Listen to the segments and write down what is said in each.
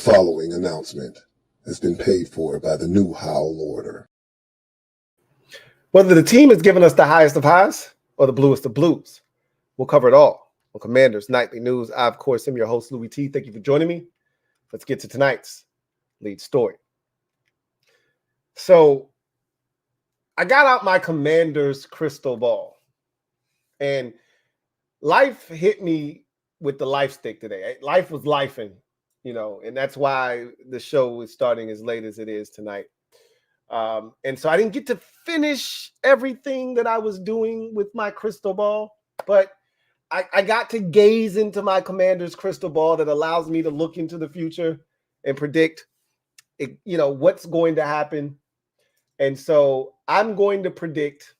following announcement has been paid for by the new Howl Order. Whether the team is giving us the highest of highs or the bluest of blues, we'll cover it all on Commanders Nightly News. I, of course, am your host, Louie T. Thank you for joining me. Let's get to tonight's lead story. So I got out my Commanders crystal ball, and life hit me with the life stick today. Life was lifing, and that's why the show is starting as late as it is tonight. And so I didn't get to finish everything that I was doing with my crystal ball, but I got to gaze into my Commander's crystal ball that allows me to look into the future and predict, what's going to happen. And so I'm going to predict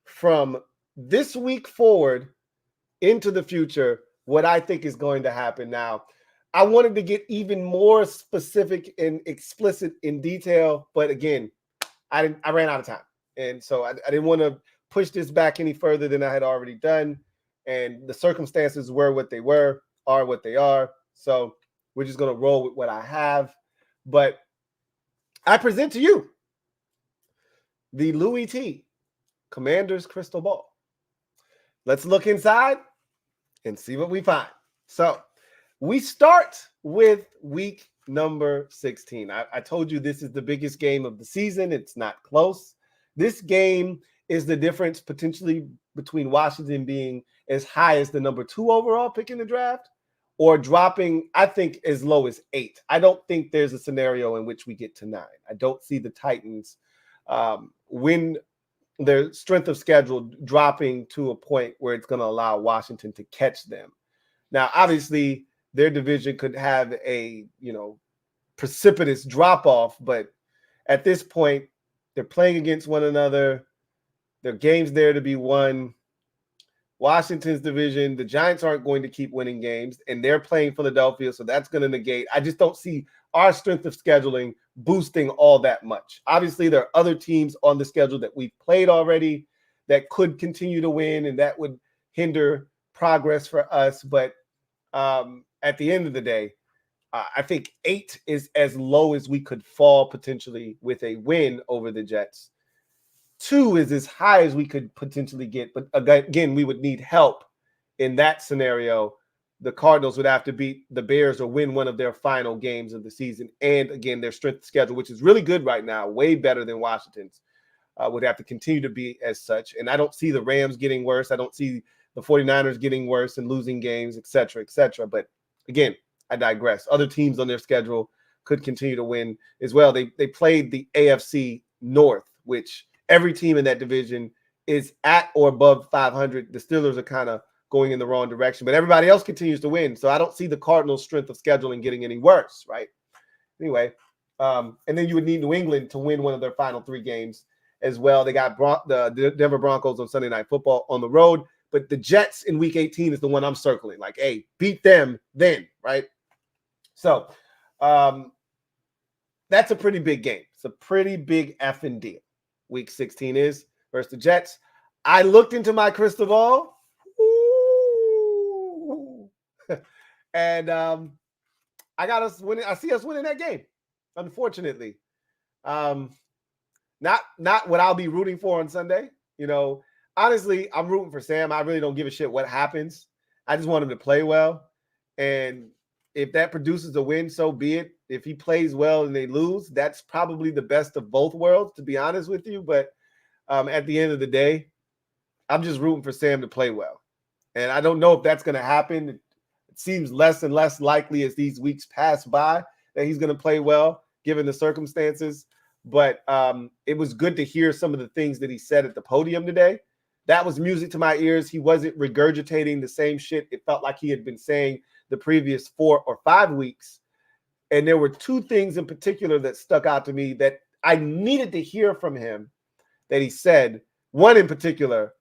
from this week forward into the future what I think is going to happen. Now, I wanted to get even more specific and explicit in detail, but again, I ran out of time. And so I didn't want to push this back any further than I had already done. And the circumstances are what they are. So we're just going to roll with what I have. But I present to you the Louie T Commander's Crystal Ball. Let's look inside and see what we find. So we start with week number 16. I told you this is the biggest game of the season. It's not close. This game is the difference potentially between Washington being as high as the number 2 overall pick in the draft or dropping, I think, as low as 8. I don't think there's a scenario in which we get to 9. I don't see the Titans when their strength of schedule dropping to a point where it's going to allow Washington to catch them. Now, obviously, their division could have a, precipitous drop-off, but at this point, they're playing against one another. There are games there to be won. Washington's division, the Giants aren't going to keep winning games, and they're playing Philadelphia, so that's going to negate. I just don't see our strength of scheduling boosting all that much. Obviously, there are other teams on the schedule that we've played already that could continue to win, and that would hinder progress for us. But at the end of the day, I think 8 is as low as we could fall potentially with a win over the Jets. 2 is as high as we could potentially get. But again, we would need help in that scenario. The Cardinals would have to beat the Bears or win one of their final games of the season. And again, their strength schedule, which is really good right now, way better than Washington's, would have to continue to be as such. And I don't see the Rams getting worse. I don't see the 49ers getting worse and losing games, et cetera, et cetera. But again, I digress. Other teams on their schedule could continue to win as well. They played the AFC North, which every team in that division is at or above 500. The Steelers are kind of going in the wrong direction, but everybody else continues to win. So I don't see the Cardinals' strength of scheduling getting any worse, right? Anyway, and then you would need New England to win one of their final 3 games as well. They got the Denver Broncos on Sunday Night Football on the road, but the Jets in Week 18 is the one I'm circling. Like, hey, beat them then, right? So that's a pretty big game. It's a pretty big effing deal. Week 16 is versus the Jets. I looked into my crystal ball. Ooh. And I got us winning. I see us winning that game. Unfortunately, not what I'll be rooting for on Sunday. Honestly, I'm rooting for Sam. I really don't give a shit what happens. I just want him to play well, and if that produces a win, so be it. If he plays well and they lose, that's probably the best of both worlds, to be honest with you. But at the end of the day, I'm just rooting for Sam to play well. And I don't know if that's going to happen. It seems less and less likely as these weeks pass by that he's going to play well, given the circumstances. But it was good to hear some of the things that he said at the podium today. That was music to my ears. He wasn't regurgitating the same shit it felt like he had been saying the previous 4 or 5 weeks. And there were 2 things in particular that stuck out to me that I needed to hear from him that he said. One in particular,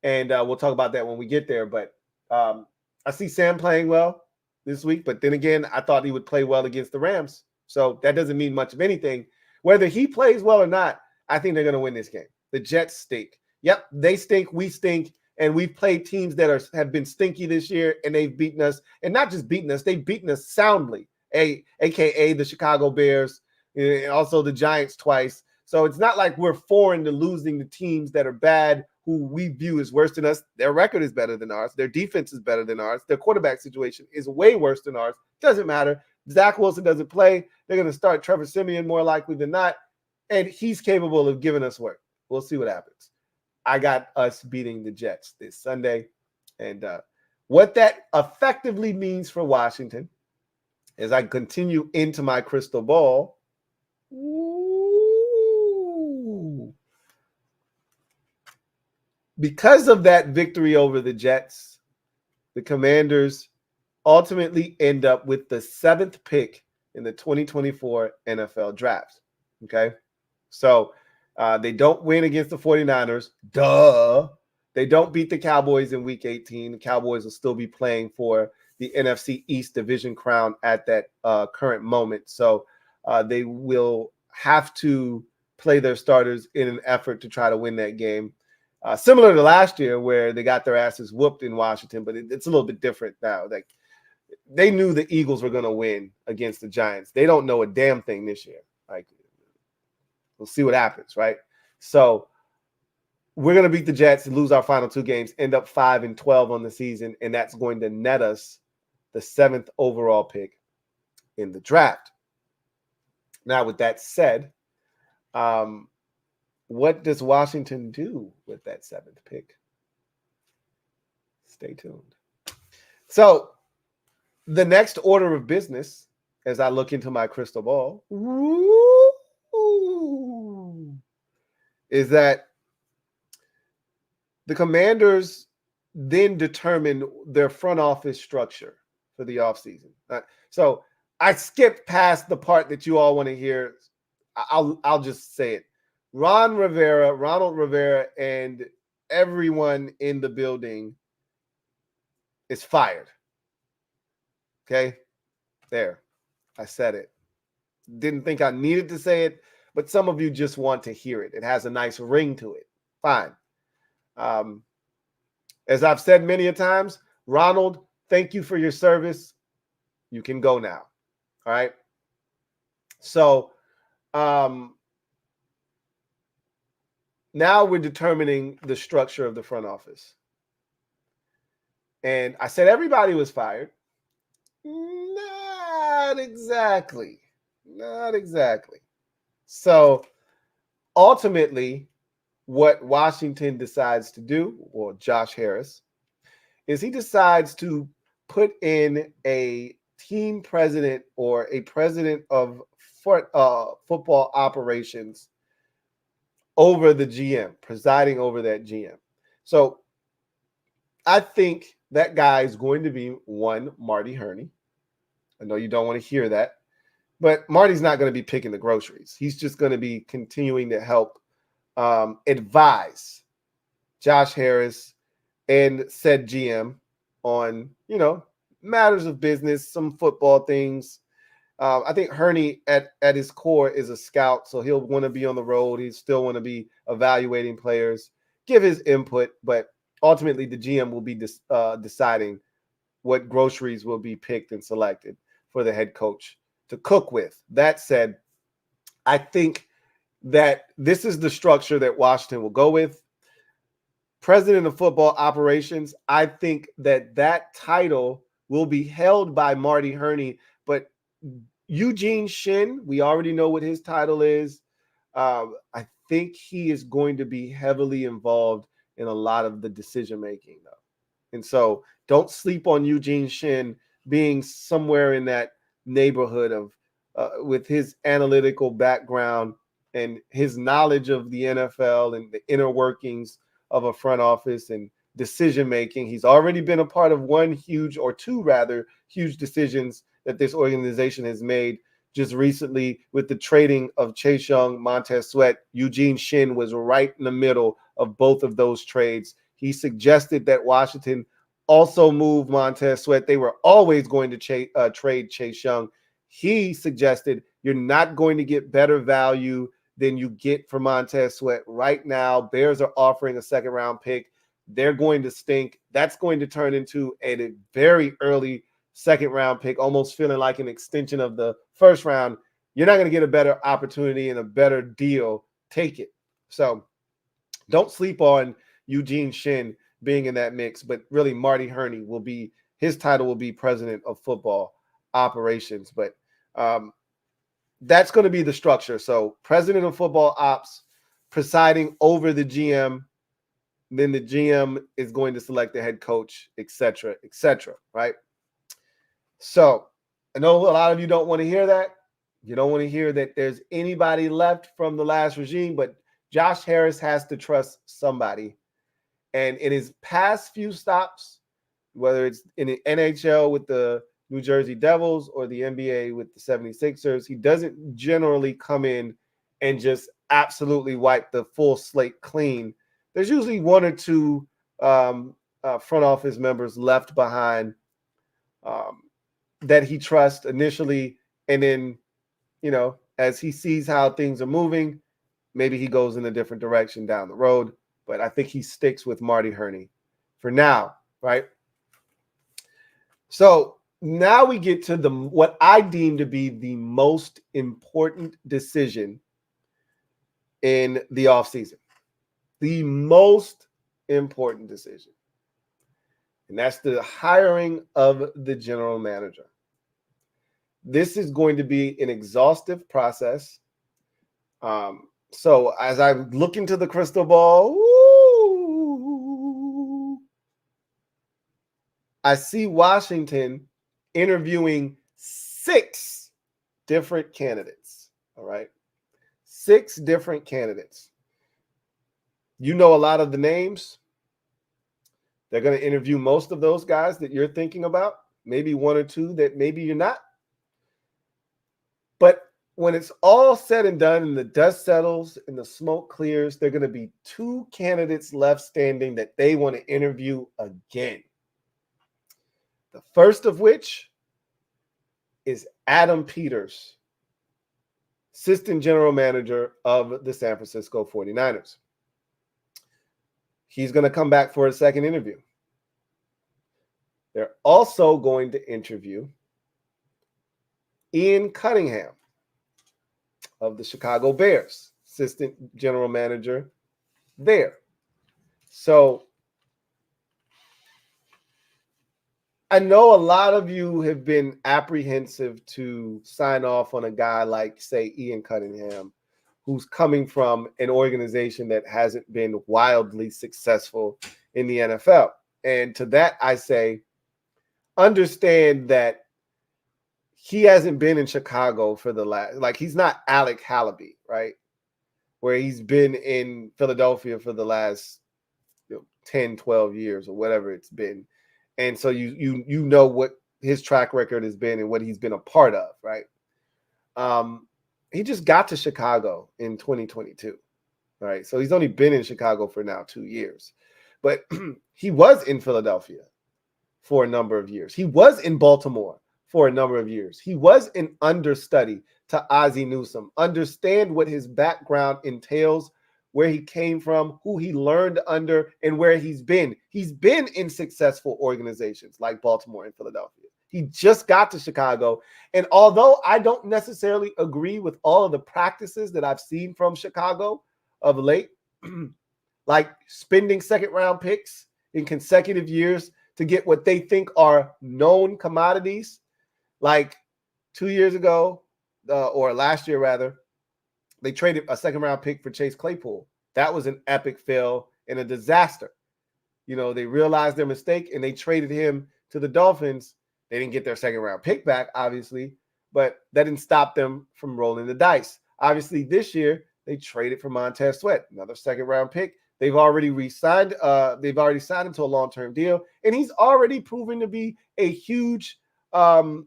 and we'll talk about that when we get there. But I see Sam playing well this week. But then again, I thought he would play well against the Rams. So that doesn't mean much of anything. Whether he plays well or not, I think they're going to win this game. The Jets stink. Yep, they stink. We stink. And we've played teams that have been stinky this year, and they've beaten us. And not just beaten us, they've beaten us soundly. aka the Chicago Bears, and also the Giants twice. So it's not like we're foreign to losing the teams that are bad, who we view as worse than us. Their record is better than ours. Their defense is better than ours. Their quarterback situation is way worse than ours. Doesn't matter. Zach Wilson doesn't play. They're going to start Trevor Siemian more likely than not, and he's capable of giving us work. We'll see what happens. I got us beating the Jets this Sunday, and what that effectively means for Washington as I continue into my crystal ball. Because of that victory over the Jets, the Commanders ultimately end up with the 7th pick in the 2024 NFL Draft. Okay? So they don't win against the 49ers. Duh. They don't beat the Cowboys in Week 18. The Cowboys will still be playing for the NFC East division crown at that current moment. So they will have to play their starters in an effort to try to win that game. Similar to last year where they got their asses whooped in Washington, but it's a little bit different now. Like, they knew the Eagles were going to win against the Giants. They don't know a damn thing this year. Like, we'll see what happens, right? So we're going to beat the Jets and lose our final 2 games, end up 5-12 on the season, and that's going to net us the 7th overall pick in the draft. Now, with that said, what does Washington do with that 7th pick? Stay tuned. So the next order of business, as I look into my crystal ball, is that the Commanders then determine their front office structure for the offseason. So I skipped past the part that you all want to hear. I'll just say it. Ronald Rivera, and everyone in the building is fired. Okay? There. I said it. Didn't think I needed to say it, but some of you just want to hear it. It has a nice ring to it. Fine. As I've said many a times, Ronald, thank you for your service. You can go now. All right? So, now we're determining the structure of the front office. And I said everybody was fired. Not exactly. Not exactly. So ultimately, what Washington decides to do, or Josh Harris, is he decides to put in a team president or a president of football operations over the GM, presiding over that GM. So I think that guy is going to be one Marty Herney. I know you don't want to hear that, but Marty's not going to be picking the groceries. He's just going to be continuing to help advise Josh Harris and said GM on, matters of business, some football things. I think Herney at his core is a scout, so he'll want to be on the road. He still want to be evaluating players, give his input, but ultimately the GM will be deciding what groceries will be picked and selected for the head coach to cook with. That said, I think that this is the structure that Washington will go with. President of football operations, I think that title will be held by Marty Herney, but Eugene Shin, we already know what his title is. I think he is going to be heavily involved in a lot of the decision-making, though. And so don't sleep on Eugene Shin being somewhere in that neighborhood of with his analytical background and his knowledge of the NFL and the inner workings of a front office and decision-making. He's already been a part of two huge decisions that this organization has made just recently with the trading of Chase Young, Montez Sweat. Eugene Shin was right in the middle of both of those trades. He suggested that Washington also move Montez Sweat. They were always going to trade Chase Young. He suggested you're not going to get better value than you get for Montez Sweat right now. Bears are offering a second-round pick. They're going to stink. That's going to turn into a very early second round pick, almost feeling like an extension of the first round, you're not going to get a better opportunity and a better deal. Take it. So don't sleep on Eugene Shin being in that mix, but really Marty Herney will be, his title will be president of football operations. But that's going to be the structure. So president of football ops presiding over the GM, then the GM is going to select the head coach, et cetera, right? So I know a lot of you don't want to hear that. You don't want to hear that there's anybody left from the last regime, but Josh Harris has to trust somebody. And in his past few stops, whether it's in the NHL with the New Jersey Devils or the NBA with the 76ers, he doesn't generally come in and just absolutely wipe the full slate clean. There's usually one or two front office members left behind that he trusts initially. And then, you know, as he sees how things are moving, maybe he goes in a different direction down the road. But I think he sticks with Marty Herney for now, right? So now we get to what I deem to be the most important decision in the offseason. The most important decision. And that's the hiring of the general manager. This is going to be an exhaustive process. So as I look into the crystal ball, I see Washington interviewing 6 different candidates. All right. 6 different candidates. You know a lot of the names. They're going to interview most of those guys that you're thinking about, maybe 1 or 2 that maybe you're not. But when it's all said and done and the dust settles and the smoke clears, there are going to be 2 candidates left standing that they want to interview again. The first of which is Adam Peters, assistant general manager of the San Francisco 49ers. He's going to come back for a second interview. They're also going to interview Ian Cunningham of the Chicago Bears, assistant general manager there. So I know a lot of you have been apprehensive to sign off on a guy like, say, Ian Cunningham, who's coming from an organization that hasn't been wildly successful in the NFL. And to that, I say, understand that he hasn't been in Chicago for the last, like, he's not Alec Hallaby, right? Where he's been in Philadelphia for the last 10, 12 years or whatever it's been. And so you know what his track record has been and what he's been a part of, right? He just got to Chicago in 2022, right? So he's only been in Chicago for now 2 years. But he was in Philadelphia for a number of years. He was in Baltimore for a number of years. He was an understudy to Ozzie Newsome. Understand what his background entails, where he came from, who he learned under, and where he's been. He's been in successful organizations like Baltimore and Philadelphia. He just got to Chicago. And although I don't necessarily agree with all of the practices that I've seen from Chicago of late, like spending second-round picks in consecutive years to get what they think are known commodities, like 2 years ago, or last year rather, they traded a second-round pick for Chase Claypool. That was an epic fail and a disaster. You know, they realized their mistake and they traded him to the Dolphins. They didn't get their second-round pick back, obviously, but that didn't stop them from rolling the dice. Obviously, this year, they traded for Montez Sweat, another second-round pick. They've already re-signed. They've already signed him to a long-term deal, and he's already proven to be a huge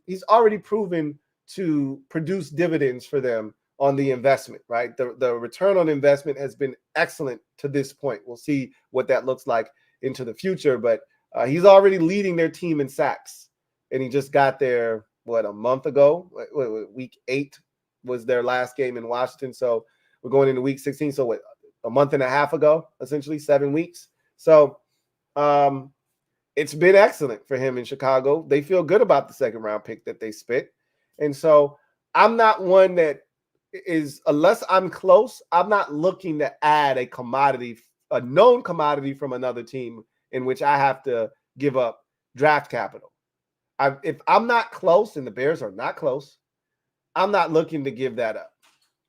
he's already proven to produce dividends for them on the investment, right? The return on investment has been excellent to this point. We'll see what that looks like into the future, but he's already leading their team in sacks, and he just got there, a month ago? Week 8 was their last game in Washington, so we're going into week 16, so a month and a half ago, essentially 7 weeks. So it's been excellent for him in Chicago. They feel good about the second round pick that they spent. And so I'm not one that is, unless I'm close, I'm not looking to add a commodity, a known commodity from another team in which I have to give up draft capital. If I'm not close and the Bears are not close, I'm not looking to give that up.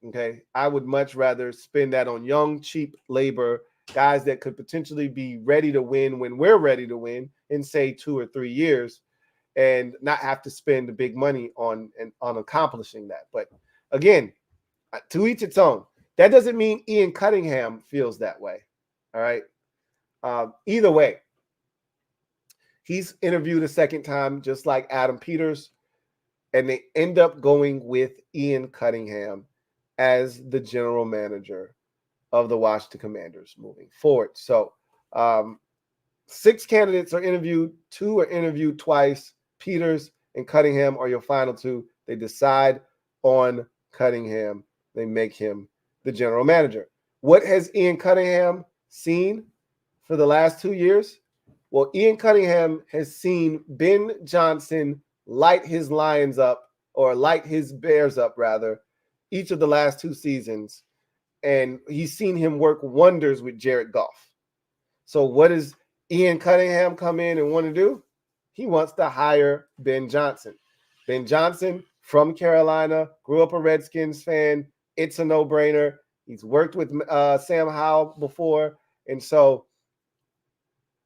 Okay. I would much rather spend that on young, cheap labor, guys that could potentially be ready to win when we're ready to win in, say, 2 or 3 years, and not have to spend the big money on accomplishing that. But again, to each its own. That doesn't mean Ian Cunningham feels that way. All right. Either way, he's interviewed a second time, just like Adam Peters, and they end up going with Ian Cunningham as the general manager of the Washington Commanders moving forward. So 6 candidates are interviewed. 2 are interviewed twice. Peters and Cunningham are your final 2. They decide on Cunningham. They make him the general manager. What has Ian Cunningham seen for the last 2 years? Well, Ian Cunningham has seen Ben Johnson light his Lions up, or light his Bears up, rather, each of the last 2 seasons. And he's seen him work wonders with Jared Goff. So what does Ian Cunningham come in and want to do? He wants to hire Ben Johnson. Ben Johnson from Carolina, grew up a Redskins fan. It's a no-brainer. He's worked with Sam Howell before. And so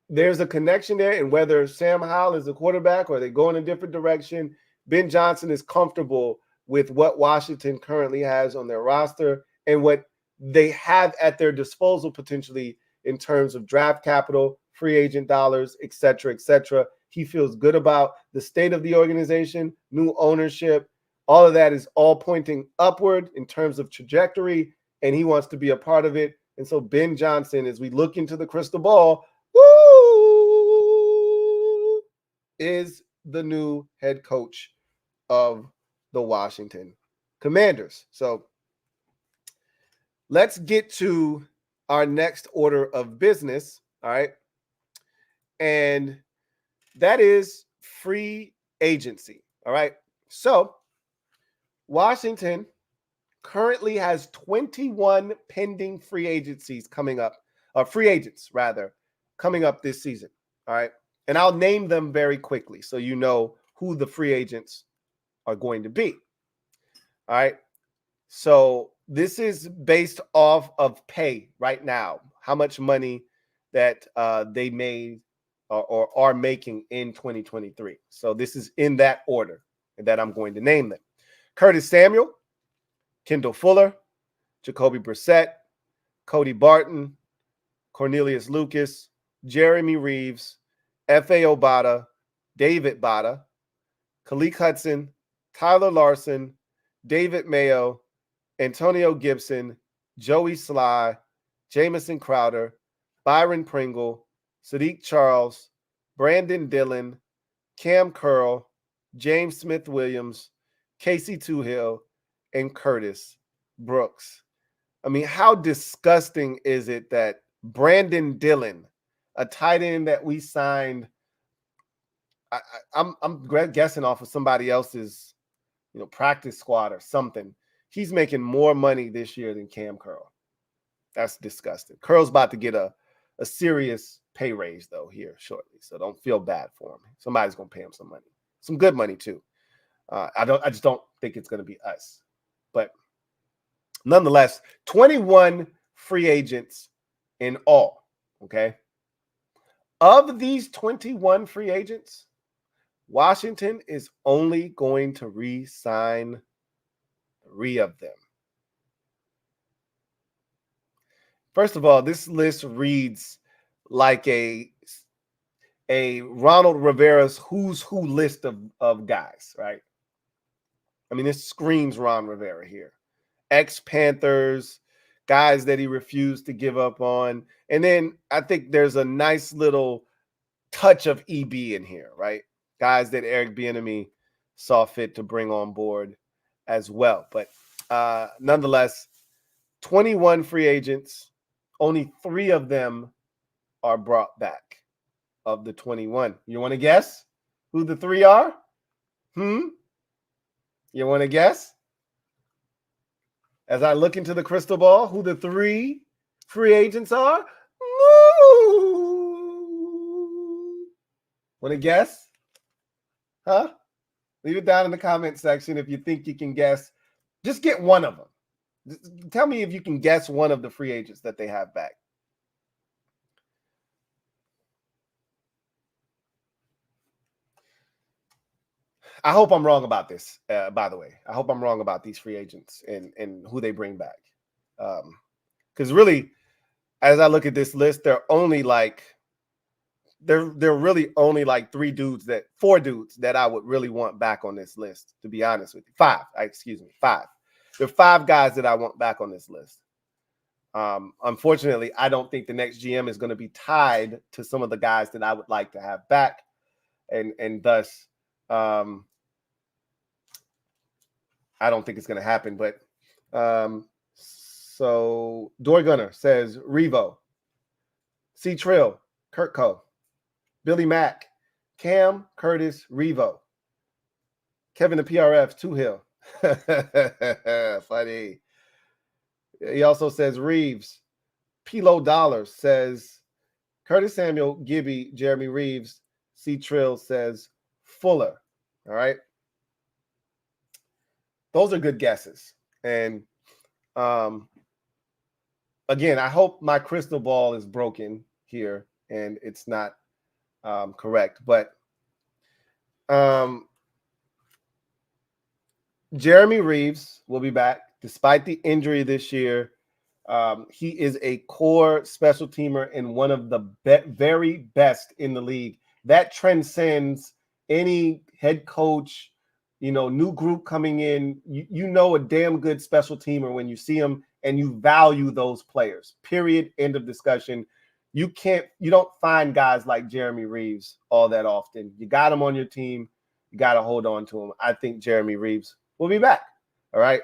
there's a connection there. And whether Sam Howell is the quarterback or they go in a different direction, Ben Johnson is comfortable with what Washington currently has on their roster and what they have at their disposal potentially in terms of draft capital, free agent dollars, et cetera, et cetera. He feels good about the state of the organization, new ownership. All of that is all pointing upward in terms of trajectory, and he wants to be a part of it. And so Ben Johnson, as we look into the crystal ball, is the new head coach of the Washington Commanders. So let's get to our next order of business. All right. And that is free agency. All right. So Washington currently has 21 pending free agencies coming up, free agents rather, coming up this season. All right. And I'll name them very quickly so you know who the free agents are going to be. All right. So this is based off of pay right now, how much money that they made or are making in 2023. So this is in that order that I'm going to name them. Curtis Samuel, Kendall Fuller, Jacoby Brissett, Cody Barton, Cornelius Lucas, Jeremy Reeves, F.A. Obata, David Bada, Khaleke Hudson, Tyler Larson, David Mayo, Antonio Gibson, Joey Sly, Jamison Crowder, Byron Pringle, Sadiq Charles, Brandon Dillon, Cam Curl, James Smith-Williams, Casey Toohill, and Curtis Brooks. I mean, how disgusting is it that Brandon Dillon, a tight end that we signed, I'm guessing off of somebody else's, practice squad or something, he's making more money this year than Cam Curl. That's disgusting. Curl's about to get a serious pay raise, though, here shortly. So don't feel bad for him. Somebody's going to pay him some money. Some good money, too. I just don't think it's going to be us. But nonetheless, 21 free agents in all, okay? Of these 21 free agents, Washington is only going to re-sign 3 of them. First of all, this list reads like a Ronald Rivera's who's who list of guys, right? I mean, this screams Ron Rivera here. Ex-Panthers, guys that he refused to give up on. And then I think there's a nice little touch of EB in here, right? Guys that Eric Bieniemy saw fit to bring on board as well. But nonetheless, 21 free agents, only 3 of them are brought back. of the 21. You want to guess who the 3 are? You want to guess? As I look into the crystal ball, who the 3 free agents are? Want to guess? Huh? Leave it down in the comment section if you think you can guess. Just get one of them. Just tell me if you can guess one of the free agents that they have back. I hope I'm wrong about this, by the way. I hope I'm wrong about these free agents and who they bring back. Because really, as I look at this list, they're only like they're really only like 4 dudes that I would really want back on this list, to be honest with you. 5. There are 5 guys that I want back on this list. Unfortunately, I don't think the next GM is going to be tied to some of the guys that I would like to have back, and thus I don't think it's going to happen. But so Dory Gunner says Revo, C Trill, Kurt Cole, Billy Mack, Cam, Curtis, Revo, Kevin the PRF, Two Hill. Funny. He also says Reeves. Pilo Dollars says Curtis Samuel, Gibby, Jeremy Reeves. C Trill says Fuller. All right. Those are good guesses. And again, I hope my crystal ball is broken here and it's not correct. But Jeremy Reeves will be back despite the injury this year. He is a core special teamer and one of the very best in the league. That transcends any head coach, new group coming in. You know a damn good special teamer when you see them and you value those players. Period. End of discussion. You don't find guys like Jeremy Reeves all that often. You got him on your team. You got to hold on to him. I think Jeremy Reeves will be back. All right.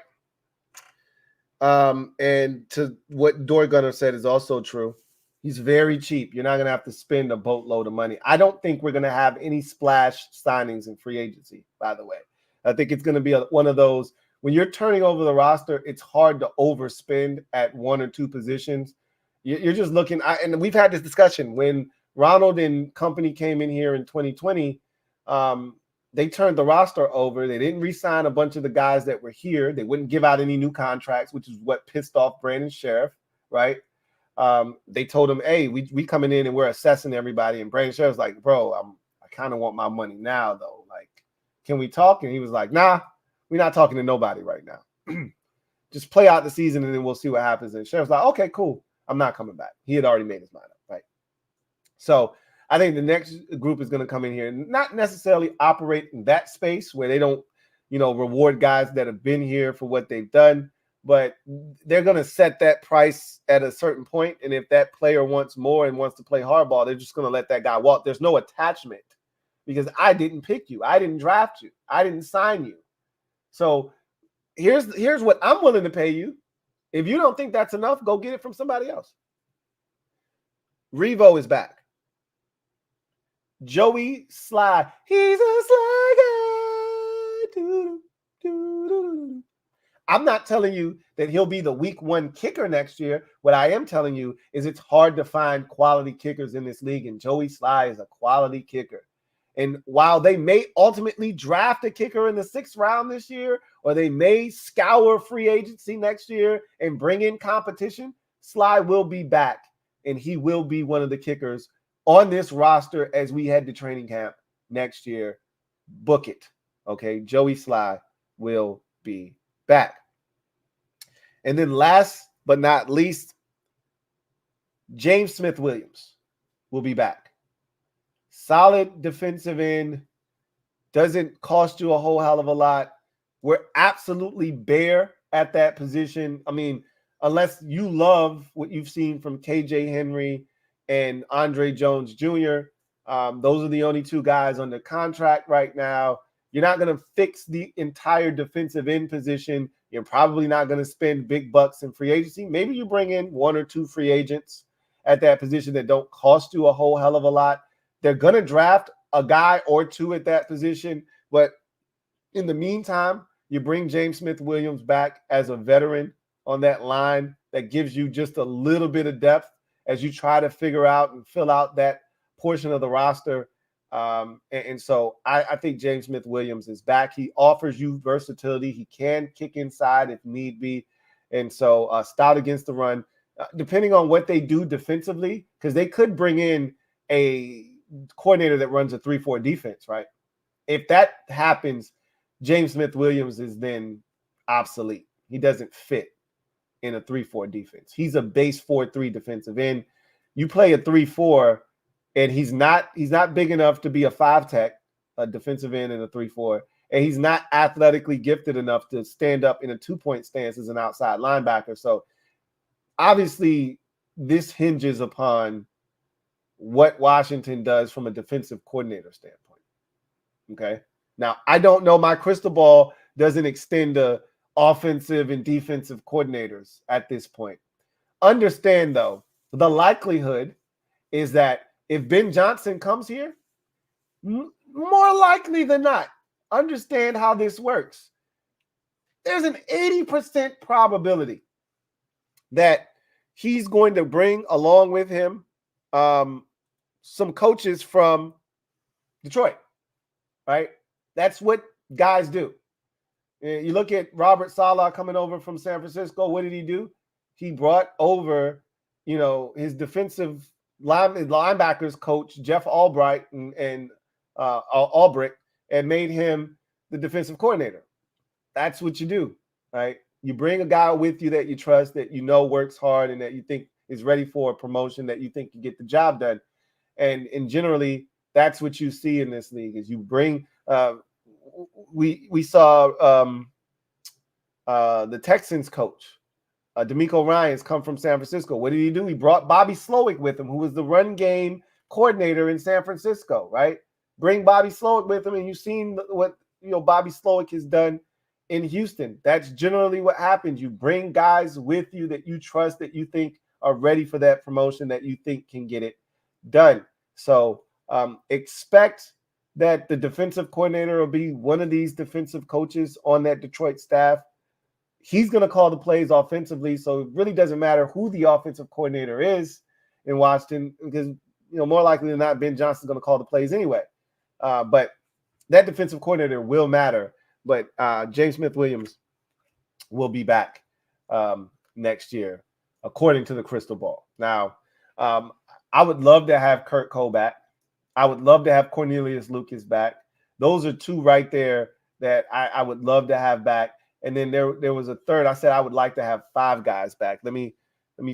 And to what Dory Gunner said is also true. He's very cheap. You're not going to have to spend a boatload of money. I don't think we're going to have any splash signings in free agency, by the way. I think it's going to be one of those, when you're turning over the roster, it's hard to overspend at 1 or 2 positions. You're just looking, and we've had this discussion when Ronald and company came in here in 2020. They turned the roster over. They didn't re-sign a bunch of the guys that were here. They wouldn't give out any new contracts, which is what pissed off Brandon Sheriff, right? They told him, hey, we coming in and we're assessing everybody. And Brandon Sheriff's like, bro, I kind of want my money now, though. Like, can we talk? And he was like, nah, we're not talking to nobody right now. Just play out the season and then we'll see what happens. And Sheriff's like, okay, cool. I'm not coming back. He had already made his mind up, right? So I think the next group is going to come in here and not necessarily operate in that space where they don't, reward guys that have been here for what they've done, but they're going to set that price at a certain point. And if that player wants more and wants to play hardball, they're just going to let that guy walk. There's no attachment because I didn't pick you. I didn't draft you. I didn't sign you. So here's what I'm willing to pay you. If you don't think that's enough, go get it from somebody else. Revo is back. Joey Sly. He's a sly guy. I'm not telling you that he'll be the week 1 kicker next year. What I am telling you is it's hard to find quality kickers in this league, and Joey Sly is a quality kicker. And while they may ultimately draft a kicker in the 6th round this year, or they may scour free agency next year and bring in competition, Sly will be back, and he will be one of the kickers on this roster as we head to training camp next year. Book it, okay? Joey Sly will be back. And then last but not least, James Smith-Williams will be back. Solid defensive end, doesn't cost you a whole hell of a lot. We're absolutely bare at that position. I mean, unless you love what you've seen from KJ Henry and Andre Jones Jr., those are the only 2 guys under contract right now. You're not going to fix the entire defensive end position. You're probably not going to spend big bucks in free agency. Maybe you bring in 1 or 2 free agents at that position that don't cost you a whole hell of a lot. They're going to draft a guy or two at that position. But in the meantime, you bring James Smith-Williams back as a veteran on that line that gives you just a little bit of depth as you try to figure out and fill out that portion of the roster. And so I think James Smith-Williams is back. He offers you versatility. He can kick inside if need be. And so stout against the run, depending on what they do defensively, because they could bring in a coordinator that runs a 3-4 defense, right? If that happens, James Smith-Williams is then obsolete. He doesn't fit in a 3-4 defense. He's a base 4-3 defensive end. You play a 3-4, and he's not big enough to be a 5-tech, a defensive end in a 3-4, and he's not athletically gifted enough to stand up in a 2-point stance as an outside linebacker. So obviously this hinges upon what Washington does from a defensive coordinator standpoint. Okay. Now, I don't know. My crystal ball doesn't extend to offensive and defensive coordinators at this point. Understand, though, the likelihood is that if Ben Johnson comes here, more likely than not, understand how this works. There's an 80% probability that he's going to bring along with him some coaches from Detroit, right? That's what guys do. You look at Robert Saleh coming over from San Francisco. What did he do? He brought over, his defensive linebackers coach, Jeff Albright and Albrecht, and made him the defensive coordinator. That's what you do, right? You bring a guy with you that you trust, that you know works hard, and that you think is ready for a promotion, that you think can get the job done. And generally, that's what you see in this league is you bring we saw the Texans coach, D'Amico Ryans, come from San Francisco. What did he do? He brought Bobby Slowick with him, who was the run game coordinator in San Francisco, right? Bring Bobby Slowick with him, and you've seen what Bobby Slowick has done in Houston. That's generally what happens. You bring guys with you that you trust, that you think are ready for that promotion, that you think can get it done. So expect that the defensive coordinator will be one of these defensive coaches on that Detroit staff. He's going to call the plays offensively, so it really doesn't matter who the offensive coordinator is in Washington, because more likely than not, Ben Johnson's going to call the plays anyway. But that defensive coordinator will matter. But James Smith-Williams will be back next year, according to the crystal ball. Now, I would love to have Kurt Cole back. I would love to have Cornelius Lucas back. Those are two right there that I would love to have back. And then there was a third. I said I would like to have 5 guys back. Let me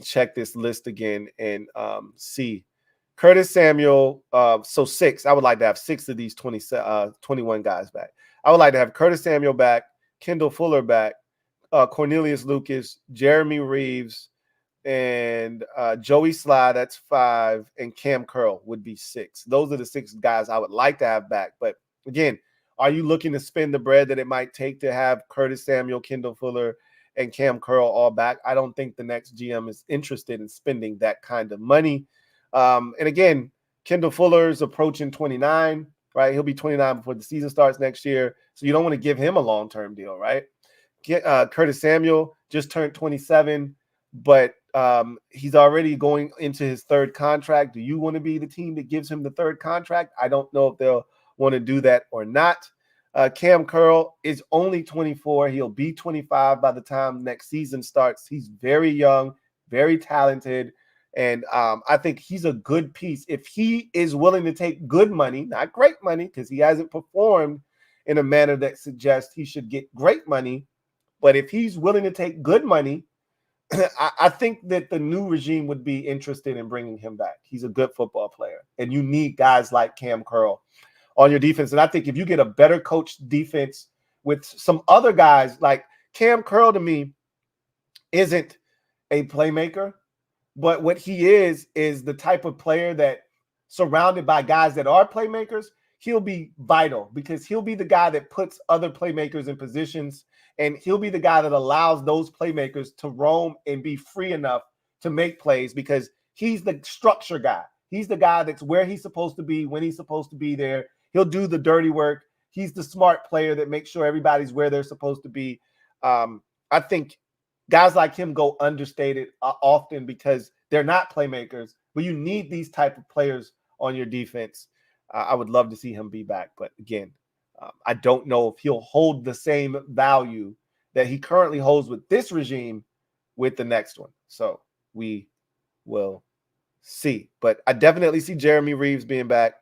check this list again and see. Curtis Samuel, so 6. I would like to have 6 of these 21 guys back. I would like to have Curtis Samuel back, Kendall Fuller back, Cornelius Lucas, Jeremy Reeves, and Joey Sly, that's 5, and Cam Curl would be 6. Those are the 6 guys I would like to have back. But again, are you looking to spend the bread that it might take to have Curtis Samuel, Kendall Fuller, and Cam Curl all back? I don't think the next GM is interested in spending that kind of money. And again, Kendall Fuller is approaching 29, right? He'll be 29 before the season starts next year. So you don't want to give him a long-term deal, right? Curtis Samuel just turned 27, but he's already going into his 3rd contract. Do you want to be the team that gives him the 3rd contract? I don't know if they'll want to do that or not. Cam Curl is only 24. He'll be 25 by the time next season starts. He's very young, very talented, and I think he's a good piece. If he is willing to take good money, not great money, because he hasn't performed in a manner that suggests he should get great money, but if he's willing to take good money, I think that the new regime would be interested in bringing him back. He's a good football player, and you need guys like Cam Curl on your defense. And I think if you get a better coached defense with some other guys, like Cam Curl to me isn't a playmaker, but what he is the type of player that, surrounded by guys that are playmakers, he'll be vital, because he'll be the guy that puts other playmakers in positions, and he'll be the guy that allows those playmakers to roam and be free enough to make plays, because he's the structure guy. He's the guy that's where he's supposed to be, when he's supposed to be there. He'll do the dirty work. He's the smart player that makes sure everybody's where they're supposed to be. I think guys like him go understated often because they're not playmakers, but you need these type of players on your defense. I would love to see him be back, but again, I don't know if he'll hold the same value that he currently holds with this regime with the next one. So we will see. But I definitely see Jeremy Reeves being back.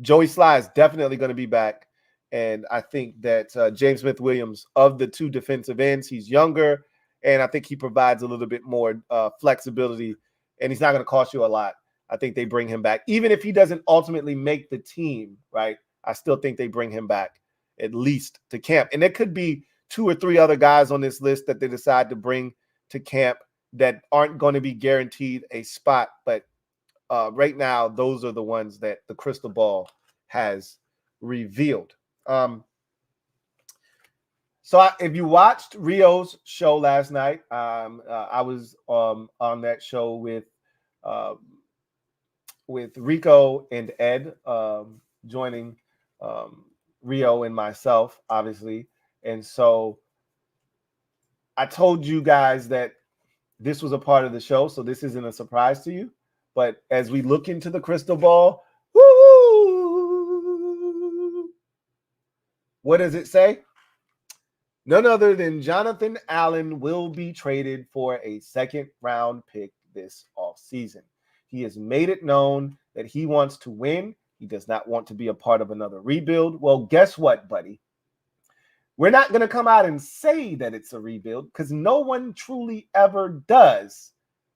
Joey Sly is definitely going to be back. And I think that James Smith-Williams, of the two defensive ends, he's younger, and I think he provides a little bit more flexibility, and he's not going to cost you a lot. I think they bring him back. Even if he doesn't ultimately make the team, right, I still think they bring him back at least to camp. And there could be 2 or 3 other guys on this list that they decide to bring to camp that aren't going to be guaranteed a spot. But right now, those are the ones that the crystal ball has revealed. So if you watched Rio's show last night, I was on that show with Rico and Ed, joining Rio and myself, obviously. And so I told you guys that this was a part of the show, so this isn't a surprise to you. But as we look into the crystal ball, woo, what does it say? None other than Jonathan Allen will be traded for a second-round pick this offseason. He has made it known that he wants to win. He does not want to be a part of another rebuild. Well, guess what, buddy? We're not going to come out and say that it's a rebuild because no one truly ever does,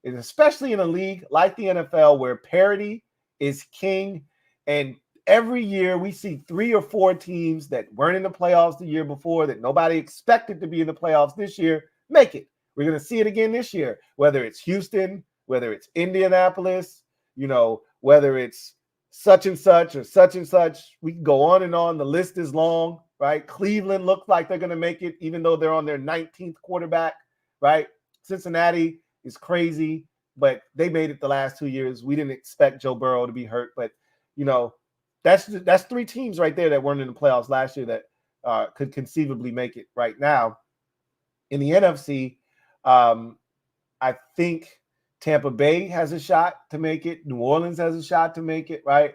and especially in a league like the NFL where parity is king. And every year we see 3 or 4 teams that weren't in the playoffs the year before, that nobody expected to be in the playoffs this year, make it. We're going to see it again this year, whether it's Houston, whether it's Indianapolis, whether it's such and such or such and such. We can go on and on. The list is long, right? Cleveland looks like they're going to make it, even though they're on their 19th quarterback, right? Cincinnati is crazy, but they made it the last 2 years. We didn't expect Joe Burrow to be hurt, but, that's 3 teams right there that weren't in the playoffs last year that could conceivably make it right now. In the NFC, I think Tampa Bay has a shot to make it. New Orleans has a shot to make it, right?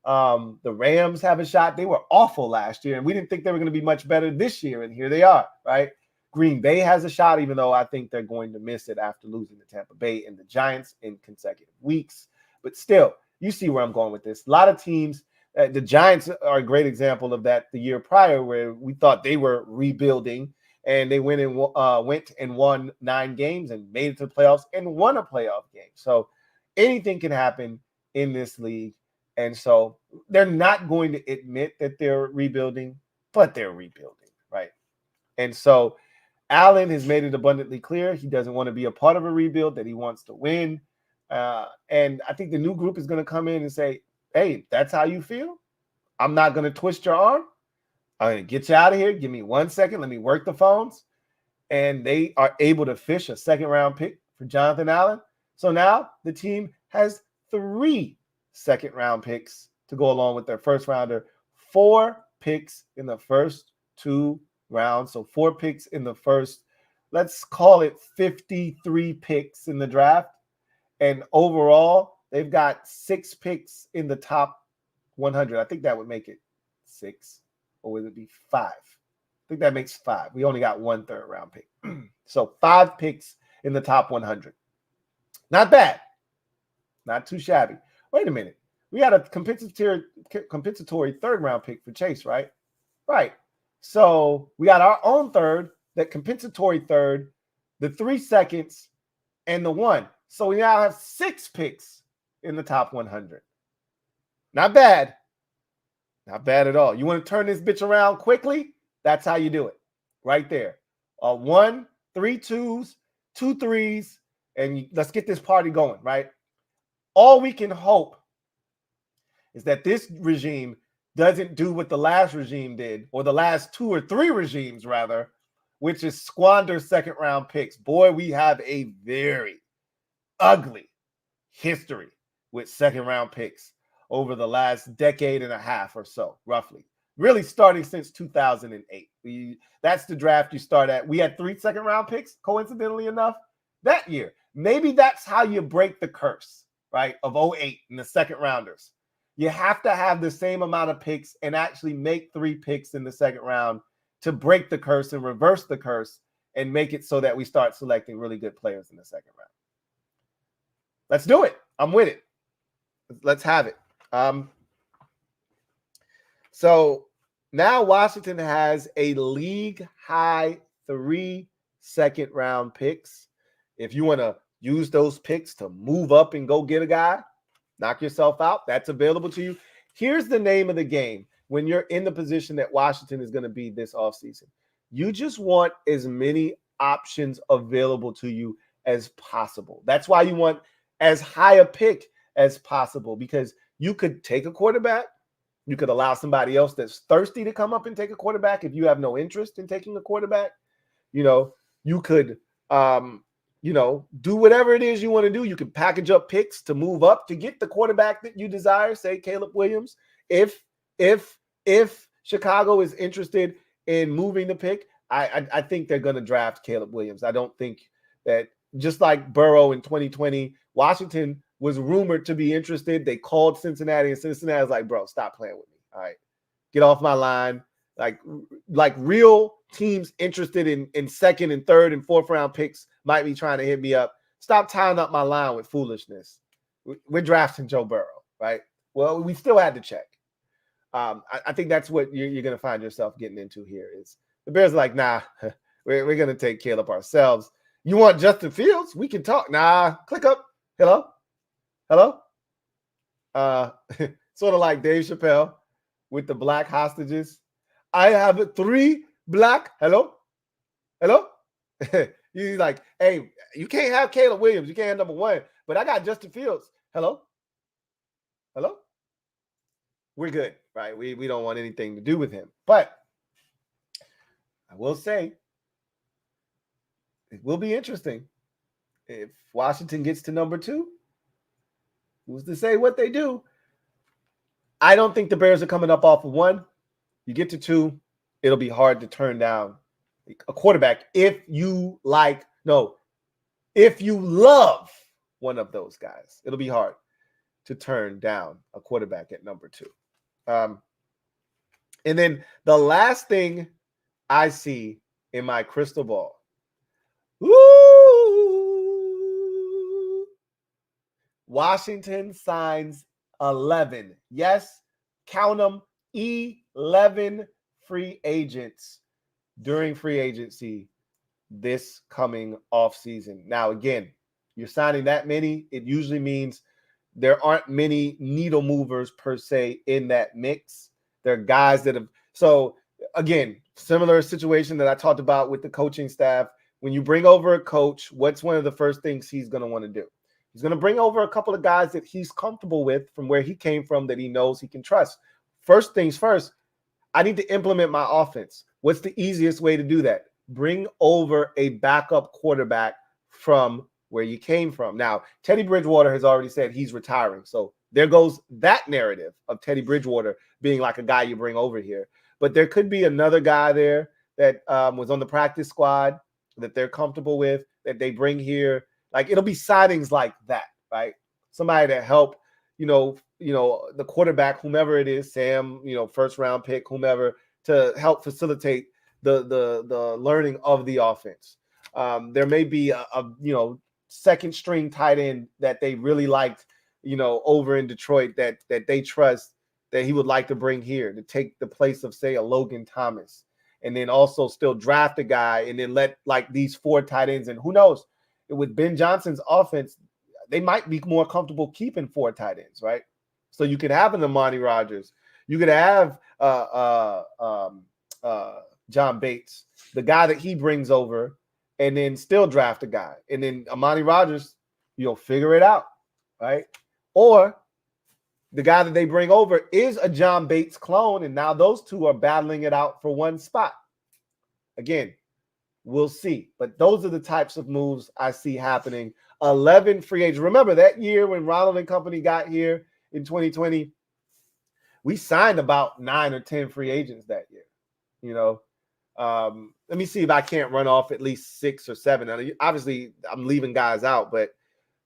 The Rams have a shot. They were awful last year, and we didn't think they were going to be much better this year, and here they are, right? Green Bay has a shot, even though I think they're going to miss it after losing to Tampa Bay and the Giants in consecutive weeks. But still, you see where I'm going with this. A lot of teams, the Giants are a great example of that the year prior, where we thought they were rebuilding, and they went and won 9 games and made it to the playoffs and won a playoff game. So anything can happen in this league. And so they're not going to admit that they're rebuilding, but they're rebuilding, right? And so Allen has made it abundantly clear he doesn't want to be a part of a rebuild, that he wants to win. And I think the new group is going to come in and say, hey, that's how you feel? I'm not going to twist your arm. I'm going to get you out of here. Give me 1 second. Let me work the phones. And they are able to fish a second-round pick for Jonathan Allen. So now the team has 3 second-round picks to go along with their first rounder. 4 picks in the first 2 rounds. So 4 picks in the first, let's call it 53 picks in the draft. And overall, they've got 6 picks in the top 100. I think that would make it 6. Or would it be 5? I think that makes 5. We only got 1 third-round pick. So 5 picks in the top 100. Not bad. Not too shabby. Wait a minute. We had a compensatory third-round pick for Chase, right? Right. So we got our own third, that compensatory third, the 3 seconds, and the 1. So we now have 6 picks in the top 100. Not bad. Not bad at all. You want to turn this bitch around quickly? That's how you do it. Right there. 1, 3 2s, 2 3s, and let's get this party going, right? All we can hope is that this regime doesn't do what the last regime did, or the last 2 or 3 regimes, rather, which is squander second-round picks. Boy, we have a very ugly history with second-round picks over the last decade and a half or so, roughly. Really starting since 2008. That's the draft you start at. We had 3 second-round picks, coincidentally enough, that year. Maybe that's how you break the curse, right, of 08 and the second-rounders. You have to have the same amount of picks and actually make 3 picks in the second round to break the curse and reverse the curse and make it so that we start selecting really good players in the second round. Let's do it. I'm with it. Let's have it. So now Washington has a league high 3 second-round picks. If you want to use those picks to move up and go get a guy, knock yourself out, that's available to you. Here's the name of the game when you're in the position that Washington is going to be this offseason. You just want as many options available to you as possible. That's why you want as high a pick as possible, because you could take a quarterback. You could allow somebody else that's thirsty to come up and take a quarterback if you have no interest in taking a quarterback. You could do whatever it is you want to do. You can package up picks to move up to get the quarterback that you desire, say Caleb Williams. If Chicago is interested in moving the pick, I think they're going to draft Caleb Williams. I don't think that, just like Burrow in 2020, Washington was rumored to be interested. They called Cincinnati, and Cincinnati was like, bro, stop playing with me. All right, get off my line. Like real teams interested in second and third and fourth round picks might be trying to hit me up. Stop tying up my line with foolishness. We're drafting Joe Burrow, right? Well, we still had to check. I think that's what you're going to find yourself getting into here. Is the Bears are like, nah, we're going to take Caleb ourselves. You want Justin Fields? We can talk. Nah, click up. Hello? Sort of like Dave Chappelle with the black hostages. I have 3 black. Hello? He's like, hey, you can't have Caleb Williams. You can't have number 1, but I got Justin Fields. Hello? We're good, right? We don't want anything to do with him. But I will say, it will be interesting if Washington gets to number 2. Who's to say what they do? I don't think the Bears are coming up off of 1. You get to 2, it'll be hard to turn down a quarterback if you love one of those guys. It'll be hard to turn down a quarterback at number 2. And then the last thing I see in my crystal ball, Washington signs 11. Yes, count them, 11 free agents during free agency this coming offseason. Now, again, you're signing that many, it usually means there aren't many needle movers per se in that mix. There are guys that have. So, again, similar situation that I talked about with the coaching staff. When you bring over a coach, what's one of the first things he's going to want to do? He's going to bring over a couple of guys that he's comfortable with from where he came from, that he knows he can trust. First things first, I need to implement my offense. What's the easiest way to do that? Bring over a backup quarterback from where you came from. Now, Teddy Bridgewater has already said he's retiring. So there goes that narrative of Teddy Bridgewater being like a guy you bring over here. But there could be another guy there that was on the practice squad that they're comfortable with, that they bring here. Like, it'll be signings like that, right? Somebody to help, the quarterback, whomever it is, Sam, first round pick, whomever, to help facilitate the learning of the offense. There may be a second string tight end that they really liked, over in Detroit that they trust, that he would like to bring here to take the place of, say, a Logan Thomas, and then also still draft a guy and then let like these 4 tight ends. And who knows, with Ben Johnson's offense, they might be more comfortable keeping 4 tight ends, right? So you could have an Amani Rodgers, you could have John Bates, the guy that he brings over, and then still draft a guy, and then Amani Rodgers, figure it out, right? Or the guy that they bring over is a John Bates clone, and now those two are battling it out for one spot. Again, We'll see. But those are the types of moves I see happening. 11 free agents. Remember that year when Ronald and company got here in 2020, we signed about 9 or 10 free agents that year. You know, let me see if I can't run off at least 6 or 7. Now, obviously, I'm leaving guys out, but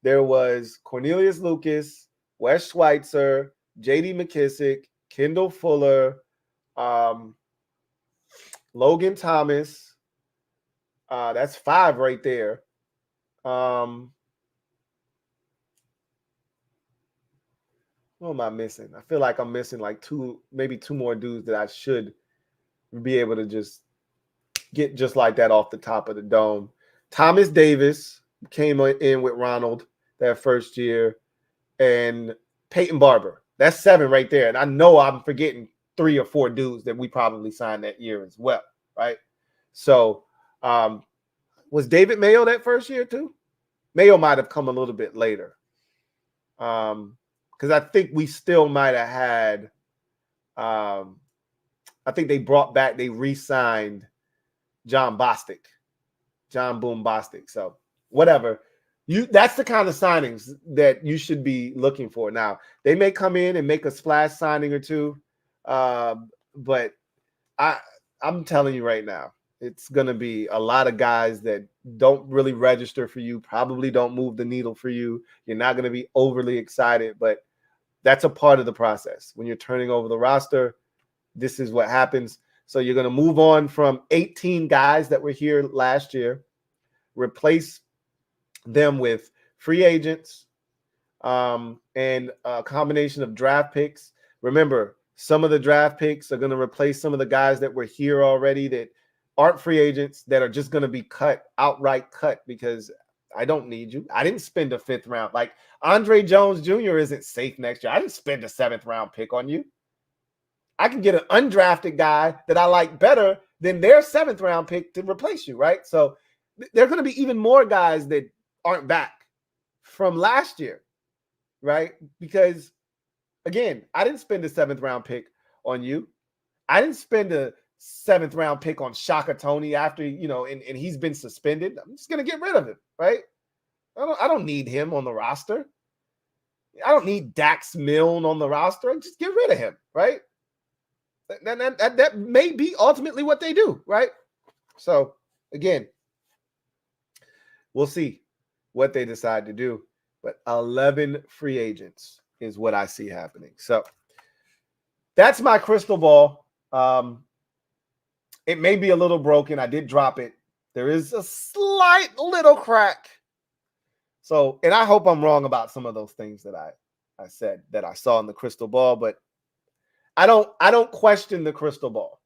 there was Cornelius Lucas, Wes Schweitzer, J.D. McKissick, Kendall Fuller, Logan Thomas. That's 5 right there. What am I missing? I feel like I'm missing like 2, maybe 2 more dudes that I should be able to just get just like that off the top of the dome. Thomas Davis came in with Ronald that first year, and Peyton Barber. That's 7 right there. And I know I'm forgetting 3 or 4 dudes that we probably signed that year as well, right? So was David Mayo that first year too? Mayo might have come a little bit later. Because I think we still might have had I think they re-signed John Bostic, John Boom Bostic. So whatever. That's the kind of signings that you should be looking for. Now, they may come in and make a splash signing or 2. But I'm telling you right now, it's going to be a lot of guys that don't really register for you, probably don't move the needle for you. You're not going to be overly excited, but that's a part of the process. When you're turning over the roster, this is what happens. So you're going to move on from 18 guys that were here last year, replace them with free agents and a combination of draft picks. Remember, some of the draft picks are going to replace some of the guys that were here already that aren't free agents, that are just going to be outright cut because I don't need you. I didn't spend a 5th round. Like Andre Jones Jr. isn't safe next year. I didn't spend a 7th round pick on you. I can get an undrafted guy that I like better than their 7th round pick to replace you, right? So there are going to be even more guys that aren't back from last year, right? Because, again, I didn't spend a 7th round pick on you. I didn't spend a 7th round pick on Shaka Tony after, and he's been suspended. I'm just going to get rid of him, right? I don't need him on the roster. I don't need Dax Milne on the roster. Just get rid of him, right? That may be ultimately what they do, right? So, again, we'll see what they decide to do. But 11 free agents is what I see happening. So, that's my crystal ball. It may be a little broken. I did drop it. There is a slight little crack. So, and I hope I'm wrong about some of those things that I said that I saw in the crystal ball, but I don't question the crystal ball.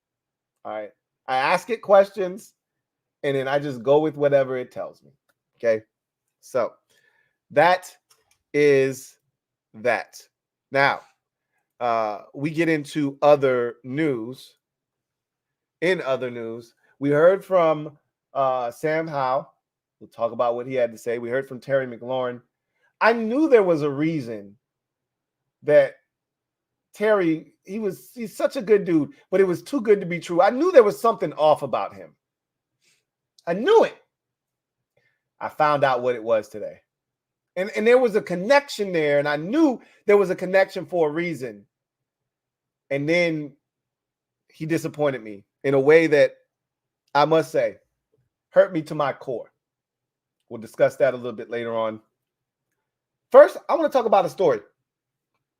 All right. I ask it questions and then I just go with whatever it tells me. Okay. So that is that. Now, we get into other news. In other news, we heard from Sam Howe. We'll talk about what he had to say. We heard from Terry McLaurin. I knew there was a reason that Terry, he's such a good dude, but it was too good to be true. I knew there was something off about him. I knew it. I found out what it was today. And there was a connection there, and I knew there was a connection for a reason. And then he disappointed me in a way that I must say hurt me to my core. We'll discuss that a little bit later on. First, I want to talk about a story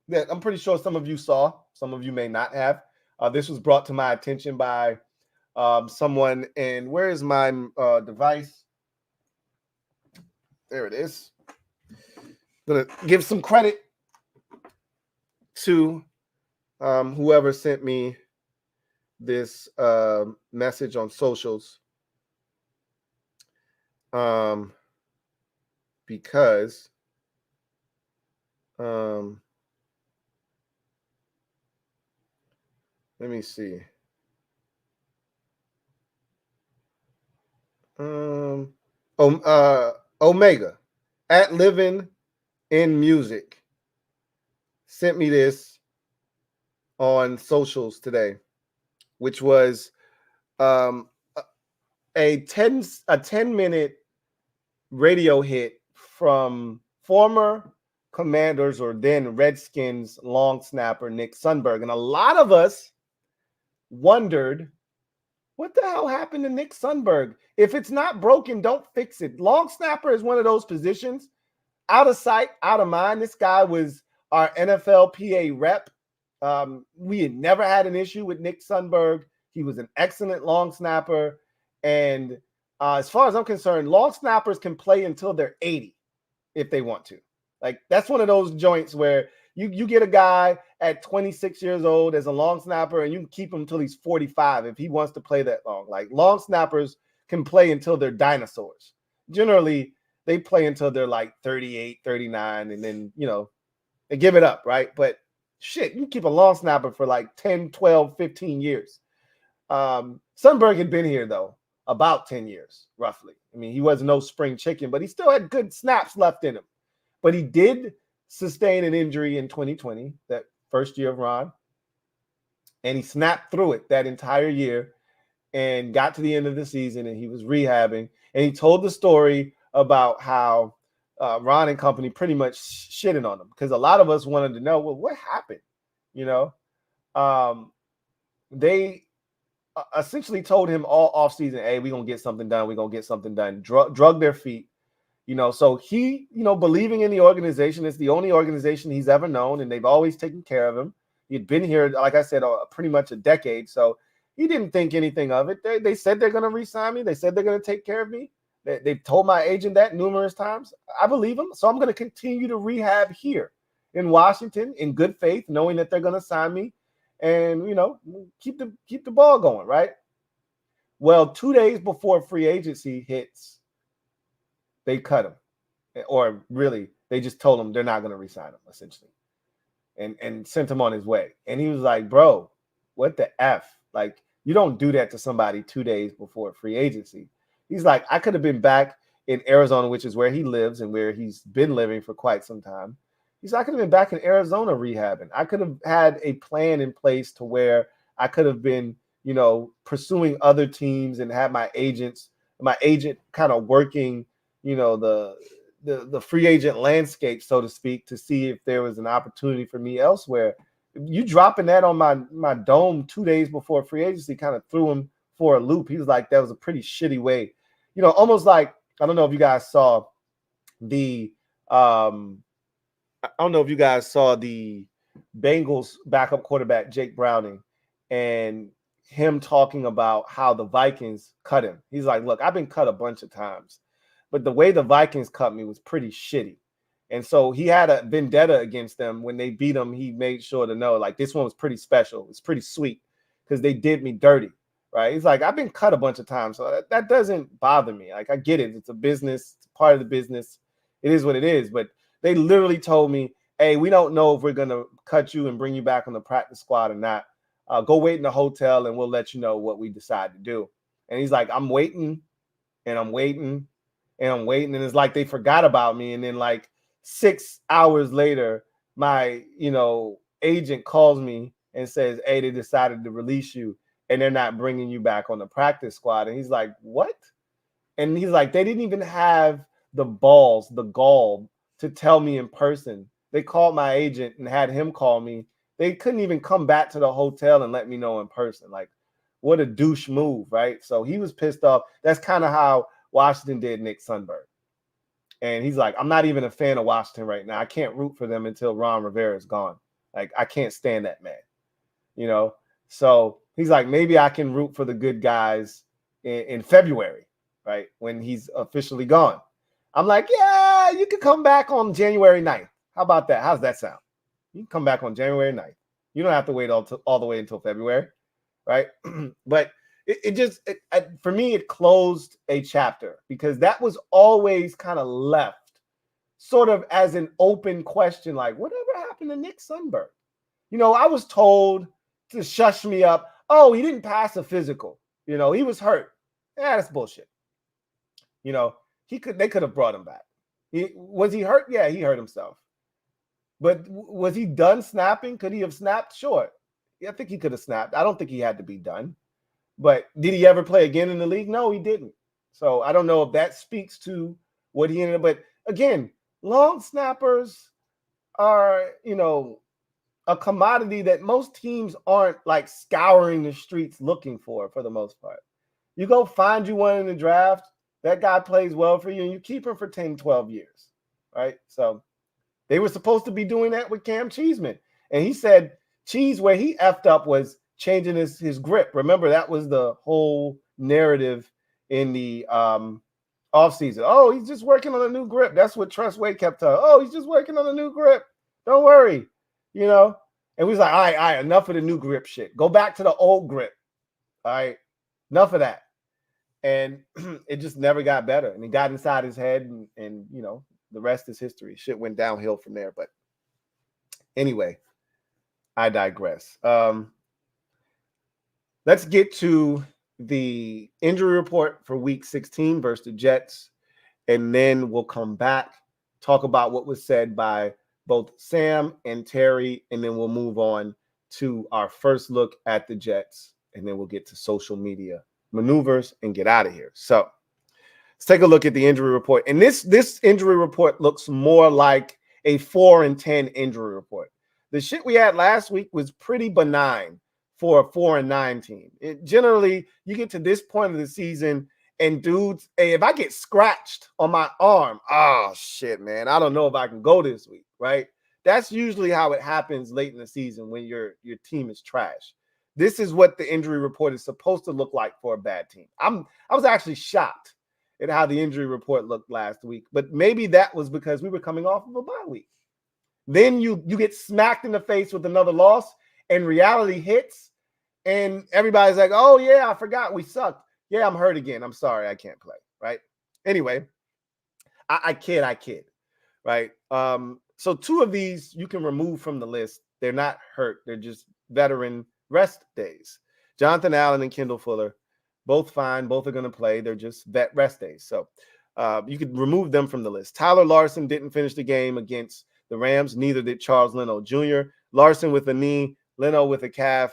that I'm pretty sure some of you saw. Some of you may not have. This was brought to my attention by someone. And where is my device? There it is. I'm going to give some credit to whoever sent me this message on socials. Because let me see. Omega at Living in Music sent me this on socials today, which was a 10-minute radio hit from former Commanders or then Redskins long snapper Nick Sundberg. And a lot of us wondered, what the hell happened to Nick Sundberg? If it's not broken, don't fix it. Long snapper is one of those positions, out of sight, out of mind. This guy was our NFLPA rep. We had never had an issue with Nick Sundberg. He was an excellent long snapper. And as far as I'm concerned, long snappers can play until they're 80 if they want to. Like, that's one of those joints where you get a guy at 26 years old as a long snapper and you can keep him until he's 45 if he wants to play that long. Like, long snappers can play until they're dinosaurs. Generally, they play until they're like 38, 39, and then, they give it up, right? But shit, you keep a long snapper for like 10, 12, 15 years. Sundberg had been here, though, about 10 years, roughly. I mean, he was no spring chicken, but he still had good snaps left in him. But he did sustain an injury in 2020, that first year of Ron, and he snapped through it that entire year and got to the end of the season, and he was rehabbing. And he told the story about how Ron and company pretty much shitting on him, because a lot of us wanted to know, well, what happened? They essentially told him all offseason, hey, we're going to get something done. We're going to get something done. Drug their feet. So he, believing in the organization, it's the only organization he's ever known, and they've always taken care of him. He'd been here, like I said, pretty much a decade. So he didn't think anything of it. They said they're going to re-sign me. They said they're going to take care of me. They've told my agent that numerous times. I believe them. So I'm going to continue to rehab here in Washington in good faith, knowing that they're going to sign me and, keep the ball going, right? Well, 2 days before free agency hits, they cut him, or really, they just told him they're not going to re-sign him, essentially, and sent him on his way. And he was like, bro, what the F? Like, you don't do that to somebody 2 days before free agency. He's like, I could have been back in Arizona, which is where he lives and where he's been living for quite some time. He's like, I could have been back in Arizona rehabbing. I could have had a plan in place to where I could have been, pursuing other teams and had my agent kind of working, the free agent landscape, so to speak, to see if there was an opportunity for me elsewhere. You dropping that on my dome 2 days before free agency kind of threw him for a loop. He was like, that was a pretty shitty way, almost like, I don't know if you guys saw the Bengals backup quarterback Jake Browning and him talking about how the Vikings cut him. He's like, look, I've been cut a bunch of times, but the way the Vikings cut me was pretty shitty. And so he had a vendetta against them. When they beat him, he made sure to know, like, this one was pretty special. It's pretty sweet because they did me dirty, right? He's like, I've been cut a bunch of times, so that doesn't bother me. Like, I get it. It's a business. It's part of the business. It is what it is. But they literally told me, hey, we don't know if we're going to cut you and bring you back on the practice squad or not. Go wait in the hotel, and we'll let you know what we decide to do. And he's like, I'm waiting, and I'm waiting, and I'm waiting. And it's like they forgot about me. And then, like, 6 hours later, my, agent calls me and says, hey, they decided to release you, and they're not bringing you back on the practice squad. And he's like, what? And he's like, they didn't even have the gall to tell me in person. They called my agent and had him call me. They couldn't even come back to the hotel and let me know in person. Like, what a douche move, right? So he was pissed off. That's kind of how Washington did Nick Sundberg. And he's like, I'm not even a fan of Washington right now. I can't root for them until Ron Rivera is gone. Like, I can't stand that man, So he's like, maybe I can root for the good guys in February, right, when he's officially gone. I'm like, yeah, you can come back on January 9th. How about that? How's that sound? You can come back on January 9th. You don't have to wait all the way until February, right? But for me, it closed a chapter, because that was always kind of left sort of as an open question, like, whatever happened to Nick Sundberg? I was told to shush me up. Oh, he didn't pass a physical. He was hurt. Yeah, that's bullshit. They could have brought him back. Was he hurt? Yeah, he hurt himself. But was he done snapping? Could he have snapped? Sure. Yeah, I think he could have snapped. I don't think he had to be done. But did he ever play again in the league? No, he didn't. So I don't know if that speaks to what he ended up. But again, long snappers are, a commodity that most teams aren't like scouring the streets looking for the most part. You go find you one in the draft, that guy plays well for you, and you keep him for 10, 12 years, right? So they were supposed to be doing that with Cam Cheeseman. And he said Cheese, where he effed up was changing his grip. Remember, that was the whole narrative in the offseason. Oh, he's just working on a new grip. That's what Trustway kept telling. Oh, he's just working on a new grip. Don't worry, And we was like, all right, enough of the new grip shit. Go back to the old grip. All right, enough of that. And it just never got better. And it got inside his head, and the rest is history. Shit went downhill from there. But anyway, I digress. Let's get to the injury report for week 16 versus the Jets. And then we'll come back, talk about what was said by both Sam and Terry, and then we'll move on to our first look at the Jets, and then we'll get to social media maneuvers and get out of here. So let's take a look at the injury report. And this injury report looks more like a 4-10 injury report. The shit we had last week was pretty benign for a 4-9 team. Generally, you get to this point of the season, and dudes, hey, if I get scratched on my arm, oh shit, man, I don't know if I can go this week, right? That's usually how it happens late in the season when your team is trash. This is what the injury report is supposed to look like for a bad team. I was actually shocked at how the injury report looked last week, but maybe that was because we were coming off of a bye week. Then you get smacked in the face with another loss, and reality hits, and everybody's like, oh yeah, I forgot we sucked. Yeah, I'm hurt again. I'm sorry, I can't play, right? Anyway, I kid, right? So 2 of these you can remove from the list. They're not hurt. They're just veteran rest days. Jonathan Allen and Kendall Fuller, both fine. Both are going to play. They're just vet rest days. So you could remove them from the list. Tyler Larson didn't finish the game against the Rams. Neither did Charles Leno Jr. Larson with a knee, Leno with a calf.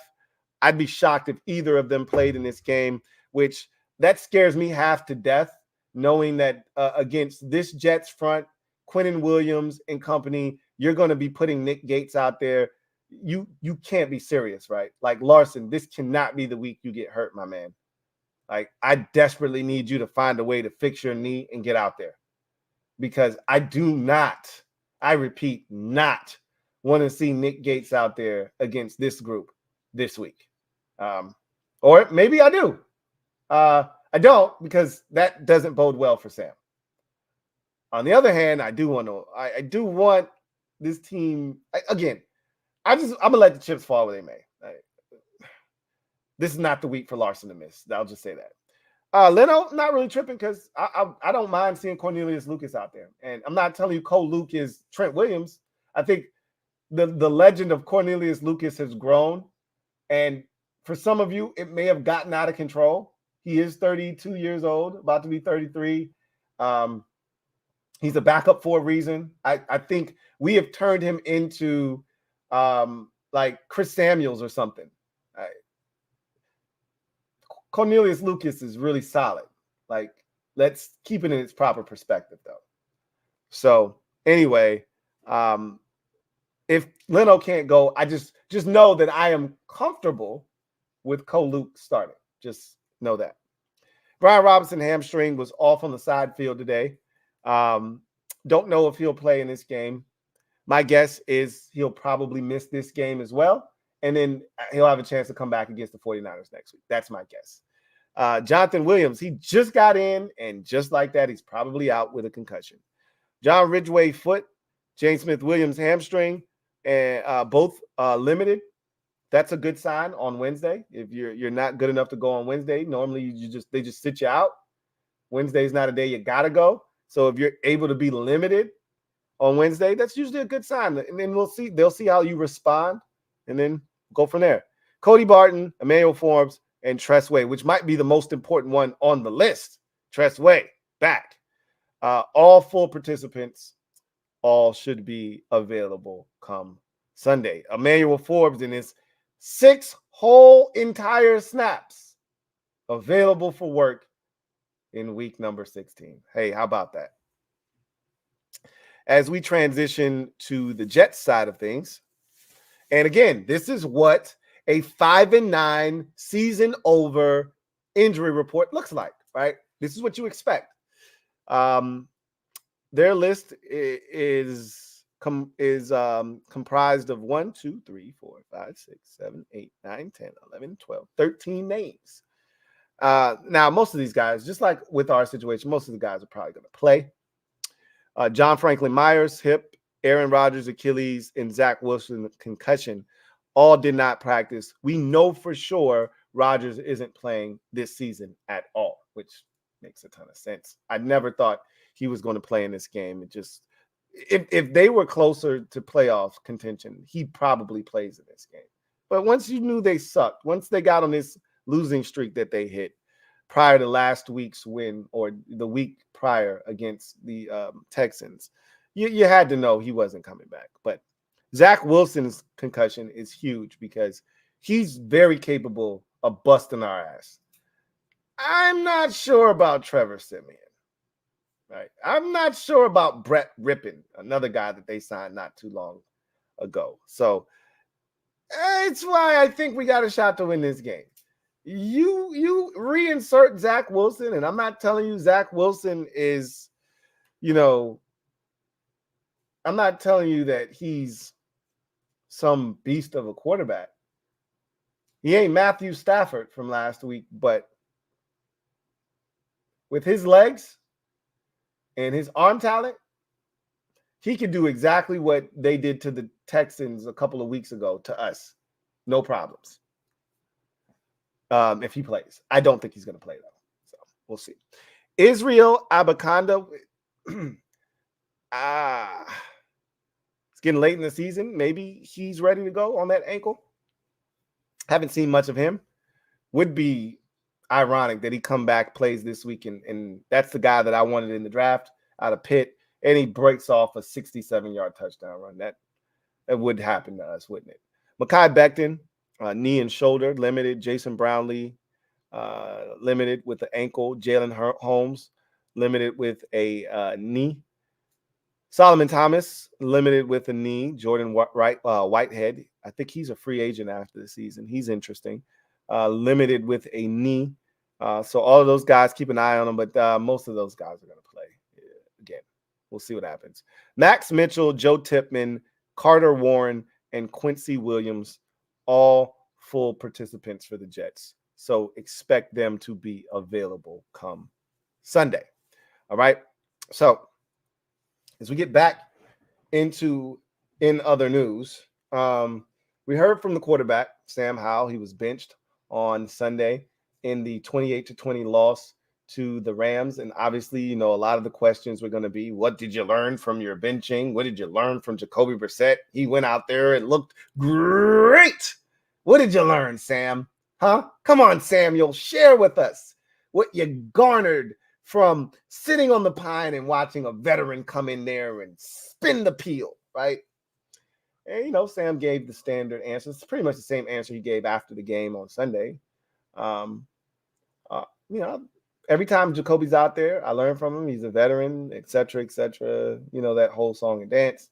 I'd be shocked if either of them played in this game, which that scares me half to death, knowing that against this Jets front, Quinnen Williams and company, you're going to be putting Nick Gates out there. You can't be serious, right? Like, Larson, this cannot be the week you get hurt, my man. Like, I desperately need you to find a way to fix your knee and get out there, because I do not, I repeat, not want to see Nick Gates out there against this group this week. Or maybe I do. I don't, because that doesn't bode well for Sam. On the other hand, I do want this team, again, I'm gonna let the chips fall where they may. This is not the week for Larson to miss. I'll just say that. Leno, not really tripping, because I don't mind seeing Cornelius Lucas out there. And I'm not telling you Cole Luke is Trent Williams. I think the legend of Cornelius Lucas has grown. And for some of you, it may have gotten out of control. He is 32 years old, about to be 33. He's a backup for a reason. I think we have turned him into like Chris Samuels or something. Cornelius Lucas is really solid. Like, let's keep it in its proper perspective, though. So anyway, if Leno can't go, I just know that I am comfortable with Cole Luke starting. Just know that. Brian Robinson hamstring was off on the side field today. Don't know if he'll play in this game. My guess is he'll probably miss this game as well, and then he'll have a chance to come back against the 49ers next week. That's my guess. Jonathan Williams, he just got in, and just like that, he's probably out with a concussion. John Ridgway foot, James Smith-Williams hamstring, and both limited. That's a good sign on Wednesday. If you're not good enough to go on Wednesday, normally they just sit you out. Wednesday's not a day you gotta go. So if you're able to be limited on Wednesday, that's usually a good sign. And then they'll see how you respond, and then go from there. Cody Barton, Emmanuel Forbes, and Tress Way, which might be the most important one on the list. Tress Way back. All full participants, all should be available come Sunday. Emmanuel Forbes in his 6 whole entire snaps available for work in week number 16. Hey, how about that? As we transition to the Jets side of things, and again, this is what a 5-9 season over injury report looks like, right? This is what you expect. Their list is comprised of 1, 2, 3, 4, 5, 6, 7, 8, 9, 10, 11, 12, 13 names. Now, most of these guys, just like with our situation, most of the guys are probably going to play. John Franklin Myers, hip, Aaron Rodgers, Achilles, and Zach Wilson, concussion, all did not practice. We know for sure Rodgers isn't playing this season at all, which makes a ton of sense. I never thought he was going to play in this game. It just, if they were closer to playoff contention, he probably plays in this game. But once you knew they sucked, once they got on this losing streak that they hit prior to last week's win or the week prior against the Texans, you had to know he wasn't coming back. But Zach Wilson's concussion is huge because he's very capable of busting our ass. I'm not sure about Trevor Siemian. Right. I'm not sure about Brett Rippon, another guy that they signed not too long ago. So it's why I think we got a shot to win this game. You reinsert Zach Wilson, and I'm not telling you Zach Wilson is, I'm not telling you that he's some beast of a quarterback. He ain't Matthew Stafford from last week, but with his legs and his arm talent, he could do exactly what they did to the Texans a couple of weeks ago to us. No problems. If he plays. I don't think he's going to play, though. So we'll see. Israel Abakanda. It's getting late in the season. Maybe he's ready to go on that ankle. Haven't seen much of him. Would be ironic that he come back, plays this week, and that's the guy that I wanted in the draft out of Pitt, and he breaks off a 67-yard touchdown run. That would happen to us, wouldn't it? Mekhi Becton, knee and shoulder, limited. Jason Brownlee, limited with the ankle. Jalen Holmes, limited with a knee. Solomon Thomas, limited with a knee. Jordan Whitehead, I think he's a free agent after the season. He's interesting. Limited with a knee. So all of those guys, keep an eye on them, but most of those guys are going to play. Again, we'll see what happens. Max Mitchell, Joe Tipman, Carter Warren, and Quincy Williams, all full participants for the Jets. So expect them to be available come Sunday. All right. So as we get back into in other news, we heard from the quarterback, Sam Howell. He was benched on Sunday in the 28-20 loss to the Rams. And obviously, a lot of the questions were going to be, what did you learn from your benching? What did you learn from Jacoby Brissett? He went out there and looked great. What did you learn, Sam? Huh? Come on, Samuel, share with us what you garnered from sitting on the pine and watching a veteran come in there and spin the peel, right? And, Sam gave the standard answer. It's pretty much the same answer he gave after the game on Sunday. Every time Jacoby's out there, I learn from him. He's a veteran, et cetera, that whole song and dance.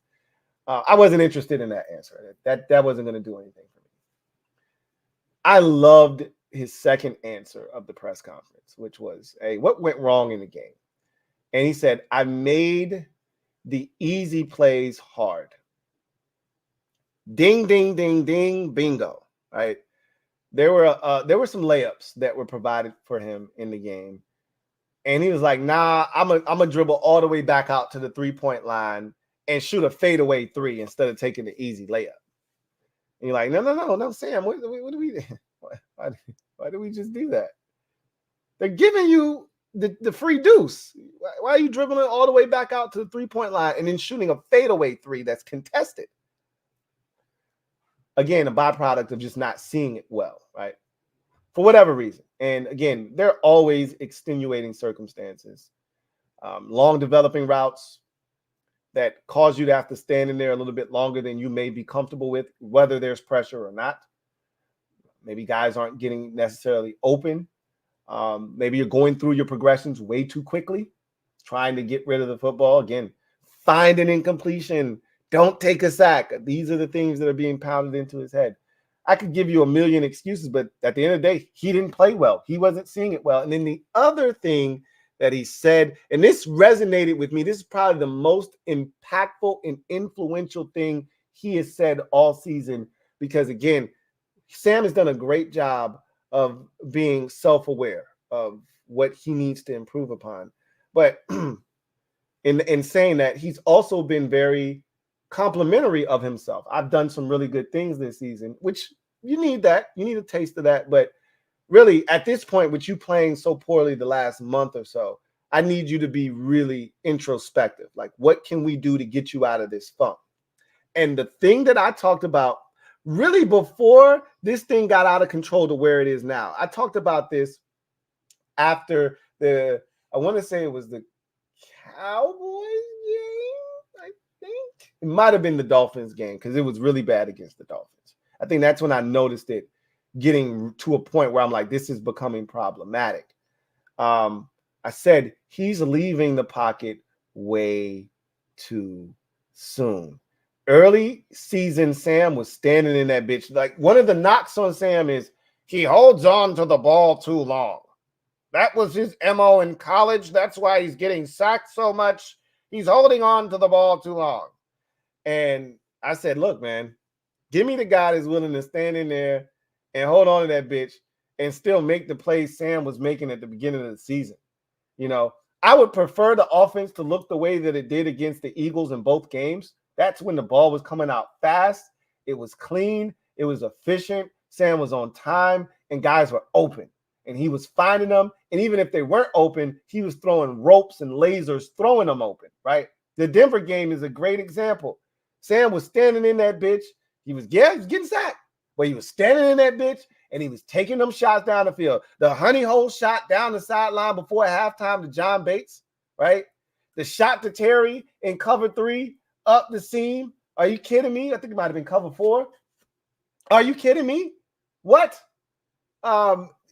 I wasn't interested in that answer. That wasn't going to do anything for me. I loved his second answer of the press conference, which was, hey, what went wrong in the game? And he said, I made the easy plays hard. Ding, ding, ding, ding, bingo, right? There were some layups that were provided for him in the game. And he was like, nah, I'm a dribble all the way back out to the 3-point line and shoot a fadeaway 3 instead of taking the easy layup. And you're like, no, Sam, what do we why do we just do that? They're giving you the free deuce. Why are you dribbling all the way back out to the 3-point line and then shooting a fadeaway 3 that's contested? Again, a byproduct of just not seeing it well, right? For whatever reason. And again, there are always extenuating circumstances. Long developing routes that cause you to have to stand in there a little bit longer than you may be comfortable with, whether there's pressure or not. Maybe guys aren't getting necessarily open Maybe you're going through your progressions way too quickly, trying to get rid of the football. Again, find an incompletion. Don't take a sack. These are the things that are being pounded into his head. I could give you a million excuses, but at the end of the day, he didn't play well. He wasn't seeing it well. And then the other thing that he said, and this resonated with me, this is probably the most impactful and influential thing he has said all season, because again, Sam has done a great job of being self-aware of what he needs to improve upon. But in saying that, he's also been very complimentary of himself. I've done some really good things this season, which you need that. You need a taste of that. But really, at this point, with you playing so poorly the last month or so, I need you to be really introspective. Like, what can we do to get you out of this funk? And the thing that I talked about really before this thing got out of control to where it is now, I talked about this after I want to say it was the Cowboys game, I think. It might have been the Dolphins game because it was really bad against the Dolphins. I think that's when I noticed it getting to a point where I'm like, this is becoming problematic. I said, he's leaving the pocket way too soon. Early season, Sam was standing in that bitch. Like, one of the knocks on Sam is he holds on to the ball too long. That was his MO in college. That's why he's getting sacked so much. He's holding on to the ball too long. And I said, look, man, give me the guy that's willing to stand in there and hold on to that bitch and still make the plays Sam was making at the beginning of the season. You know, I would prefer the offense to look the way that it did against the Eagles in both games. That's when the ball was coming out fast. It was clean. It was efficient. Sam was on time and guys were open. And he was finding them. And even if they weren't open, he was throwing ropes and lasers, throwing them open, right? The Denver game is a great example. Sam was standing in that bitch. He was getting sacked, but he was standing in that bitch and he was taking them shots down the field. The honey hole shot down the sideline before halftime to John Bates, right? The shot to Terry in cover 3 up the seam. Are you kidding me? I think it might have been cover 4. Are you kidding me? What?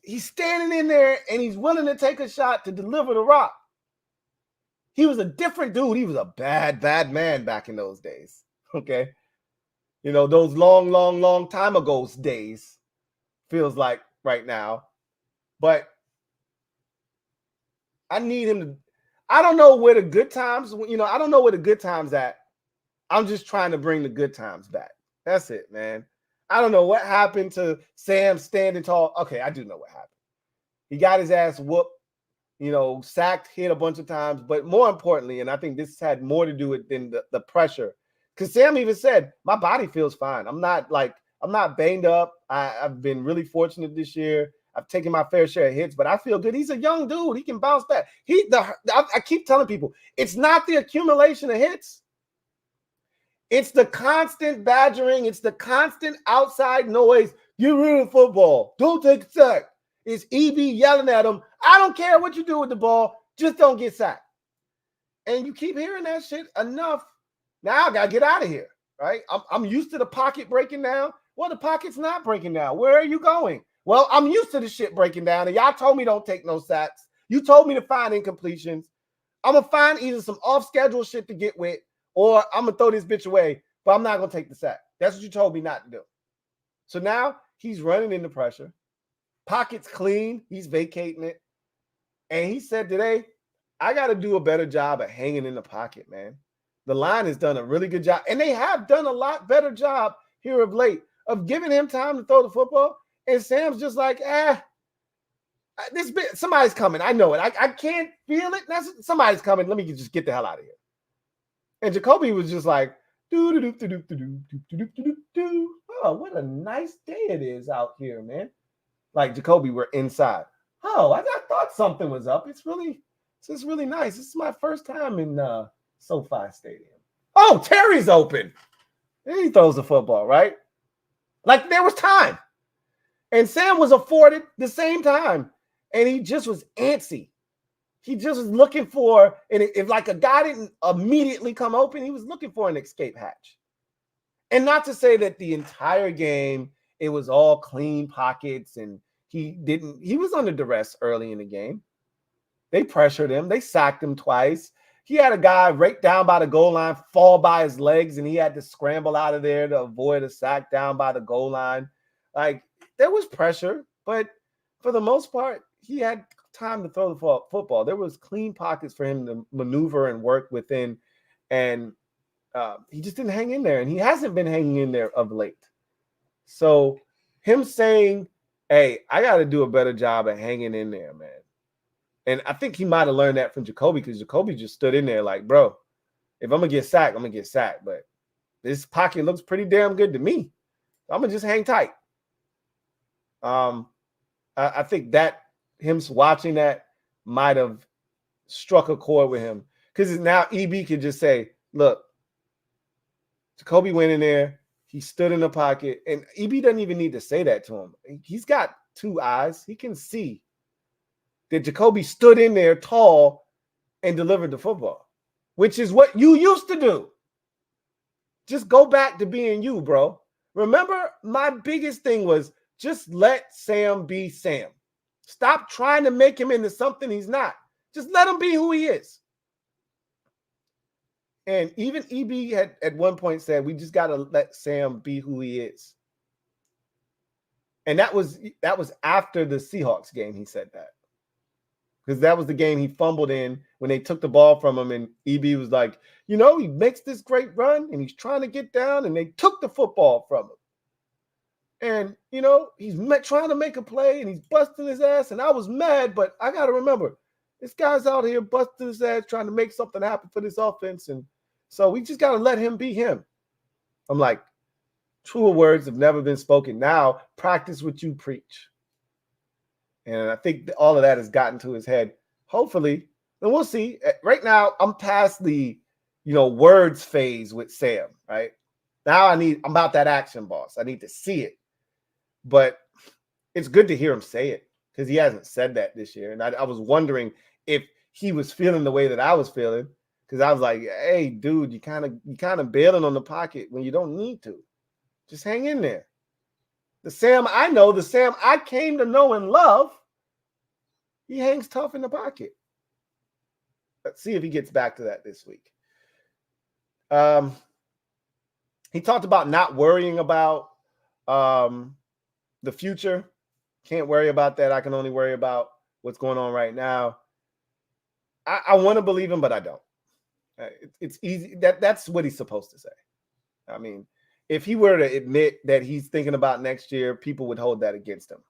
He's standing in there and he's willing to take a shot to deliver the rock. He was a different dude. He was a bad, bad man back in those days. Okay. You know, those long time ago days feels like right now. But I need him to, I don't know where the good times, I don't know where the good times at. I'm just trying to bring the good times back. That's it, man. I don't know what happened to Sam standing tall. Okay, I do know what happened. He got his ass whooped, sacked, hit a bunch of times. But more importantly, and I think this had more to do with than the pressure, because Sam even said, my body feels fine. I'm not banged up. I've been really fortunate this year. I've taken my fair share of hits, but I feel good. He's a young dude. He can bounce back. I keep telling people, it's not the accumulation of hits. It's the constant badgering. It's the constant outside noise. Get rid of football. Don't take a sack. It's EB yelling at him. I don't care what you do with the ball. Just don't get sacked. And you keep hearing that shit enough. Now I got to get out of here, right? I'm used to the pocket breaking down. Well, the pocket's not breaking down. Where are you going? Well, I'm used to the shit breaking down. And y'all told me don't take no sacks. You told me to find incompletions. I'm going to find either some off-schedule shit to get with, or I'm going to throw this bitch away, but I'm not going to take the sack. That's what you told me not to do. So now he's running into pressure. Pocket's clean. He's vacating it. And he said today, I got to do a better job of hanging in the pocket, man. The line has done a really good job. And they have done a lot better job here of late of giving him time to throw the football. And Sam's just like, somebody's coming. I know it. I can't feel it. Somebody's coming. Let me just get the hell out of here. And Jacoby was just like, oh, what a nice day it is out here, man. Like, Jacoby, we're inside. Oh, I thought something was up. It's really nice. This is my first time in SoFi Stadium. Oh, Terry's open. And he throws the football, right? Like, there was time. And Sam was afforded the same time. And he just was antsy. He just was looking for, and if like a guy didn't immediately come open, he was looking for an escape hatch. And not to say that the entire game, it was all clean pockets and he was under duress early in the game. They pressured him. They sacked him twice. He had a guy right down by the goal line fall by his legs, and he had to scramble out of there to avoid a sack down by the goal line. Like, there was pressure, but for the most part, he had time to throw the football. There was clean pockets for him to maneuver and work within, and he just didn't hang in there, and he hasn't been hanging in there of late. So him saying, hey, I got to do a better job at hanging in there, man. And I think he might have learned that from Jacoby, because Jacoby just stood in there like, bro, if I'm going to get sacked, I'm going to get sacked. But this pocket looks pretty damn good to me. I'm going to just hang tight. I think that him watching that might have struck a chord with him, because now EB could just say, look, Jacoby went in there. He stood in the pocket. And EB doesn't even need to say that to him. He's got two eyes. He can see that Jacoby stood in there tall and delivered the football, which is what you used to do. Just go back to being you, bro. Remember, my biggest thing was just let Sam be Sam. Stop trying to make him into something he's not. Just let him be who he is. And even EB had at one point said, we just got to let Sam be who he is. And that was after the Seahawks game, he said that. Because that was the game he fumbled in when they took the ball from him, and EB was like, he makes this great run, and he's trying to get down, and they took the football from him. And, he's trying to make a play, and he's busting his ass, and I was mad, but I got to remember, this guy's out here busting his ass, trying to make something happen for this offense, and so we just got to let him be him. I'm like, truer words have never been spoken. Now, practice what you preach. And I think all of that has gotten to his head. Hopefully, and we'll see. Right now, I'm past the, words phase with Sam, right? Now I'm about that action, boss. I need to see it. But it's good to hear him say it, because he hasn't said that this year. And I was wondering if he was feeling the way that I was feeling, because I was like, hey, dude, you kind of bailing on the pocket when you don't need to. Just hang in there. The Sam I know, the Sam I came to know and love, he hangs tough in the pocket. Let's see if he gets back to that this week. He talked about not worrying about the future. Can't worry about that. I can only worry about what's going on right now. I want to believe him, but I don't. It's easy. That's what he's supposed to say. I mean, if he were to admit that he's thinking about next year, people would hold that against him.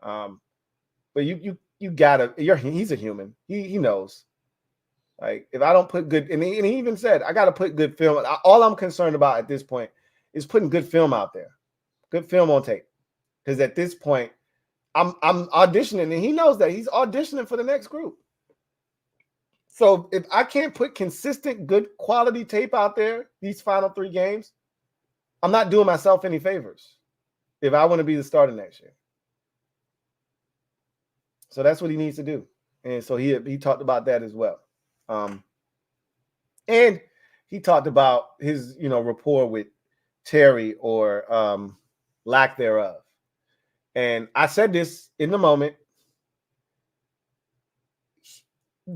But you gotta. He's a human. He knows. Like, if I don't put good, and he even said, I got to put good film. All I'm concerned about at this point is putting good film out there, good film on tape. Because at this point, I'm auditioning, and he knows that he's auditioning for the next group. So if I can't put consistent, good quality tape out there, these final 3 games, I'm not doing myself any favors if I want to be the starter next year. So that's what he needs to do. And so he talked about that as well. And he talked about his, rapport with Terry, or lack thereof. And I said this in the moment.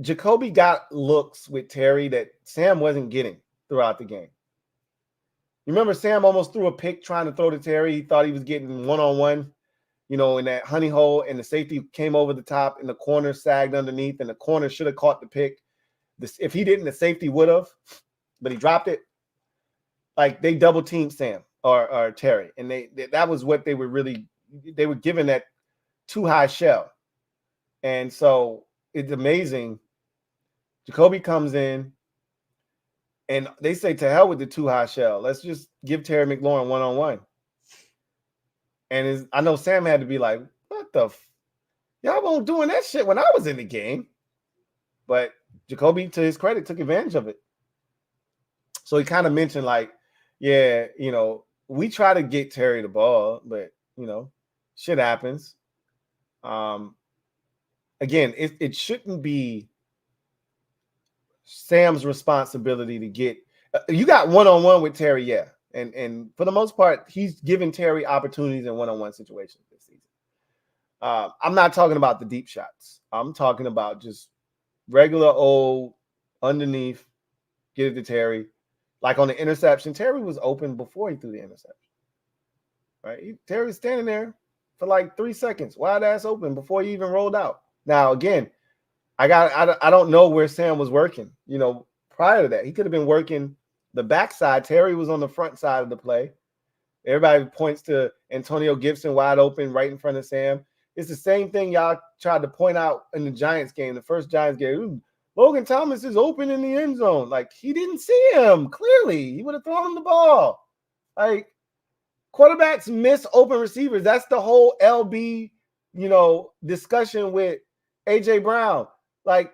Jacoby got looks with Terry that Sam wasn't getting throughout the game. You remember Sam almost threw a pick trying to throw to Terry. He thought he was getting one-on-one, in that honey hole, and the safety came over the top, and the corner sagged underneath, and the corner should have caught the pick. If he didn't, the safety would have, but he dropped it. Like, they double teamed Sam or Terry, and that was what they were given that too high shell. And so it's amazing. Jacoby comes in, and they say, to hell with the too high shell. Let's just give Terry McLaurin one-on-one. And I know Sam had to be like, what the y'all weren't doing that shit when I was in the game. But Jacoby, to his credit, took advantage of it. So he kind of mentioned, like, yeah, we try to get Terry the ball, but, shit happens. Again, it shouldn't be Sam's responsibility to get you got one-on-one with Terry, yeah. And for the most part, he's given Terry opportunities in one-on-one situations this season. I'm not talking about the deep shots. I'm talking about just regular old underneath, get it to Terry. Like on the interception, Terry was open before he threw the interception. Right? Terry was standing there for like 3 seconds, wide ass open before he even rolled out. Now, again, I don't know where Sam was working. Prior to that, he could have been working the backside. Terry was on the front side of the play. Everybody points to Antonio Gibson wide open right in front of Sam. It's the same thing y'all tried to point out in the Giants game, the first Giants game. Ooh, Logan Thomas is open in the end zone. Like, he didn't see him. Clearly, he would have thrown him the ball. Like, quarterbacks miss open receivers. That's the whole LB, discussion with A.J. Brown. Like,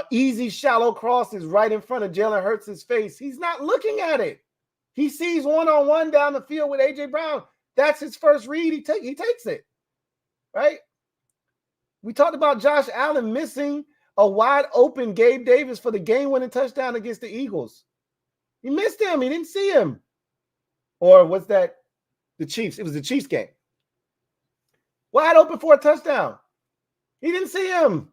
easy, shallow crosses right in front of Jalen Hurts' face. He's not looking at it. He sees one-on-one down the field with A.J. Brown. That's his first read. He takes it, right? We talked about Josh Allen missing a wide-open Gabe Davis for the game-winning touchdown against the Eagles. He missed him. He didn't see him. Or was that the Chiefs? It was the Chiefs game. Wide open for a touchdown. He didn't see him.